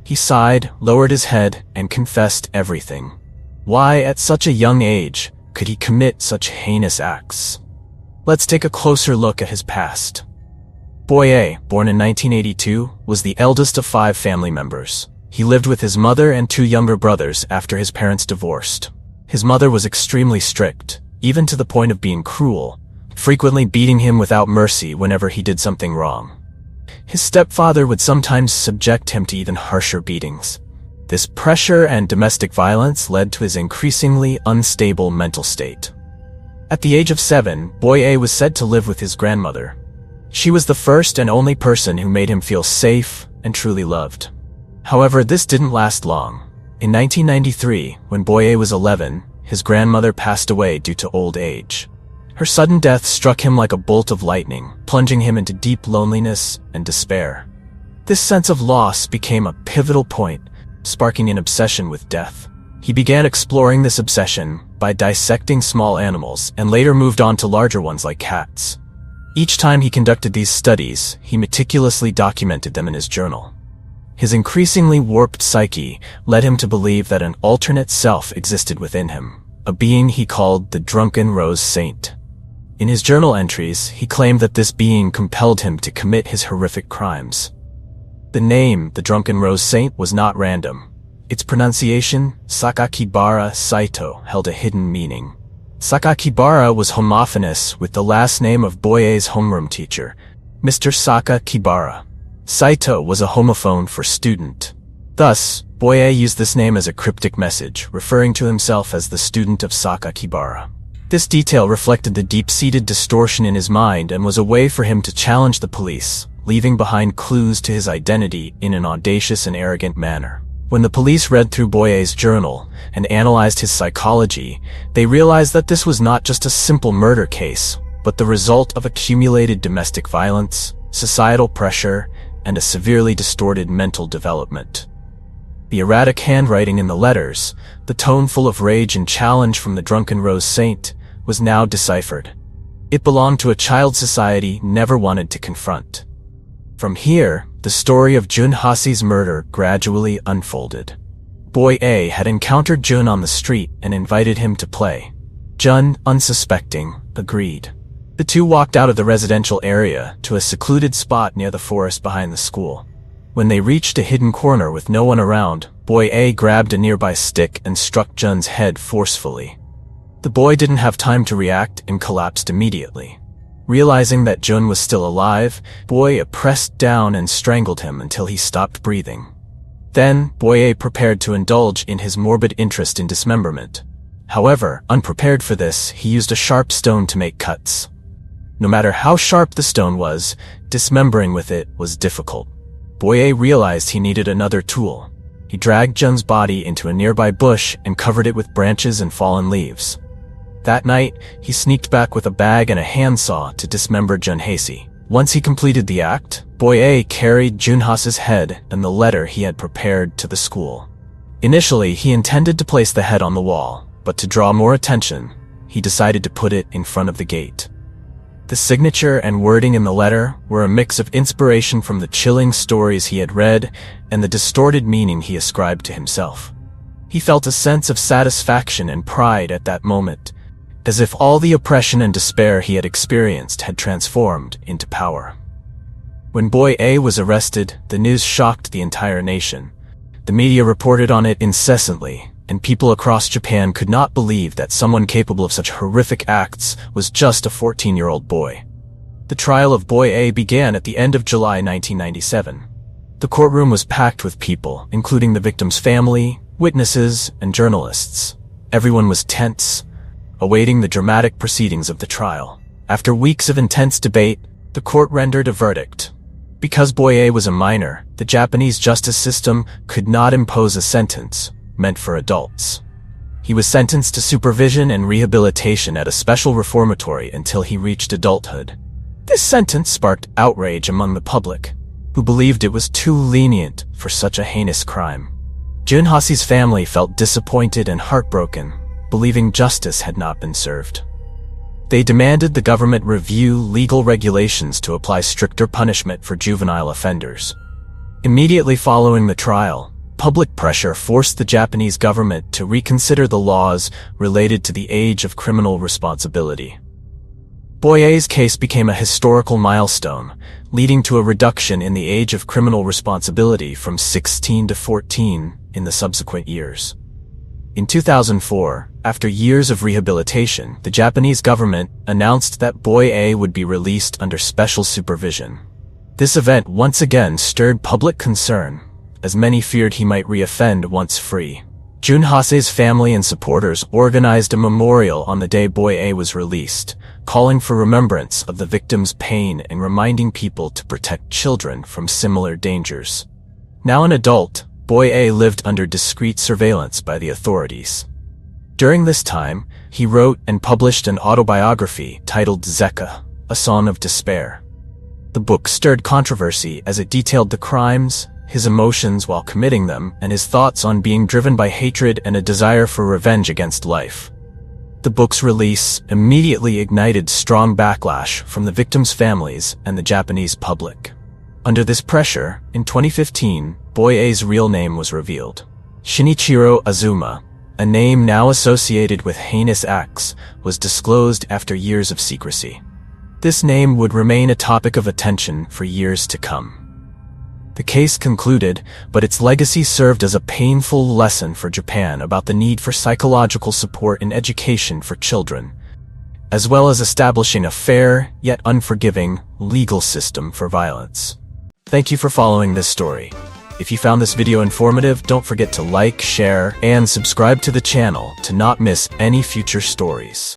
Speaker 1: He sighed, lowered his head, and confessed everything. Why, at such a young age, could he commit such heinous acts? Let's take a closer look at his past. Boy A, born in 1982, was the eldest of 5 family members. He lived with his mother and two younger brothers after his parents divorced. His mother was extremely strict, even to the point of being cruel, frequently beating him without mercy whenever he did something wrong. His stepfather would sometimes subject him to even harsher beatings. This pressure and domestic violence led to his increasingly unstable mental state. At the age of 7, Boy A was said to live with his grandmother. She was the first and only person who made him feel safe and truly loved. However, this didn't last long. In 1993, when Boy A was 11, his grandmother passed away due to old age. Her sudden death struck him like a bolt of lightning, plunging him into deep loneliness and despair. This sense of loss became a pivotal point, sparking an obsession with death. He began exploring this obsession by dissecting small animals and later moved on to larger ones like cats. Each time he conducted these studies, he meticulously documented them in his journal. His increasingly warped psyche led him to believe that an alternate self existed within him, a being he called the Drunken Rose Saint. In his journal entries, he claimed that this being compelled him to commit his horrific crimes. The name, the Drunken Rose Saint, was not random. Its pronunciation, Sakakibara Saito, held a hidden meaning. Sakakibara was homophonous with the last name of Boye's homeroom teacher, Mr. Sakakibara. Saito was a homophone for student. Thus, Boye used this name as a cryptic message, referring to himself as the student of Sakakibara. This detail reflected the deep-seated distortion in his mind and was a way for him to challenge the police, leaving behind clues to his identity in an audacious and arrogant manner. When the police read through Boye's journal and analyzed his psychology, they realized that this was not just a simple murder case, but the result of accumulated domestic violence, societal pressure, and a severely distorted mental development. The erratic handwriting in the letters, the tone full of rage and challenge from the Drunken Rose Saint, was now deciphered. It belonged to a child society never wanted to confront. From here, the story of Jun Hasi's murder gradually unfolded. Boy A had encountered Jun on the street and invited him to play. Jun, unsuspecting, agreed. The two walked out of the residential area to a secluded spot near the forest behind the school. When they reached a hidden corner with no one around, Boy A grabbed a nearby stick and struck Jun's head forcefully. The boy didn't have time to react and collapsed immediately. Realizing that Jun was still alive, Boy A pressed down and strangled him until he stopped breathing. Then, Boy A prepared to indulge in his morbid interest in dismemberment. However, unprepared for this, he used a sharp stone to make cuts. No matter how sharp the stone was, dismembering with it was difficult. Boy A realized he needed another tool. He dragged Jun's body into a nearby bush and covered it with branches and fallen leaves. That night, he sneaked back with a bag and a handsaw to dismember Jun Hasi. Once he completed the act, Boy A carried Jun Hasi's head and the letter he had prepared to the school. Initially, he intended to place the head on the wall, but to draw more attention, he decided to put it in front of the gate. The signature and wording in the letter were a mix of inspiration from the chilling stories he had read and the distorted meaning he ascribed to himself. He felt a sense of satisfaction and pride at that moment, as if all the oppression and despair he had experienced had transformed into power. When Boy A was arrested, the news shocked the entire nation. The media reported on it incessantly, and people across Japan could not believe that someone capable of such horrific acts was just a 14-year-old boy. The trial of Boy A began at the end of July 1997. The courtroom was packed with people, including the victim's family, witnesses, and journalists. Everyone was tense, awaiting the dramatic proceedings of the trial. After weeks of intense debate, the court rendered a verdict. Because Boy A was a minor, the Japanese justice system could not impose a sentence meant for adults. He was sentenced to supervision and rehabilitation at a special reformatory until he reached adulthood. This sentence sparked outrage among the public, who believed it was too lenient for such a heinous crime. Jun Hasi's family felt disappointed and heartbroken, believing justice had not been served. They demanded the government review legal regulations to apply stricter punishment for juvenile offenders. Immediately following the trial, public pressure forced the Japanese government to reconsider the laws related to the age of criminal responsibility. Boy A's case became a historical milestone, leading to a reduction in the age of criminal responsibility from 16 to 14 in the subsequent years. In 2004, after years of rehabilitation, the Japanese government announced that Boy A would be released under special supervision. This event once again stirred public concern, as many feared he might reoffend once free. Jun Hase's family and supporters organized a memorial on the day Boy A was released, calling for remembrance of the victim's pain and reminding people to protect children from similar dangers. Now an adult, Boy A lived under discreet surveillance by the authorities. During this time, he wrote and published an autobiography titled Zeka, A Song of Despair. The book stirred controversy as it detailed the crimes, his emotions while committing them, and his thoughts on being driven by hatred and a desire for revenge against life. The book's release immediately ignited strong backlash from the victims' families and the Japanese public. Under this pressure, in 2015, Boy A's real name was revealed. Shinichiro Azuma, a name now associated with heinous acts, was disclosed after years of secrecy. This name would remain a topic of attention for years to come. The case concluded, but its legacy served as a painful lesson for Japan about the need for psychological support and education for children, as well as establishing a fair, yet unforgiving, legal system for violence. Thank you for following this story. If you found this video informative, don't forget to like, share, and subscribe to the channel to not miss any future stories.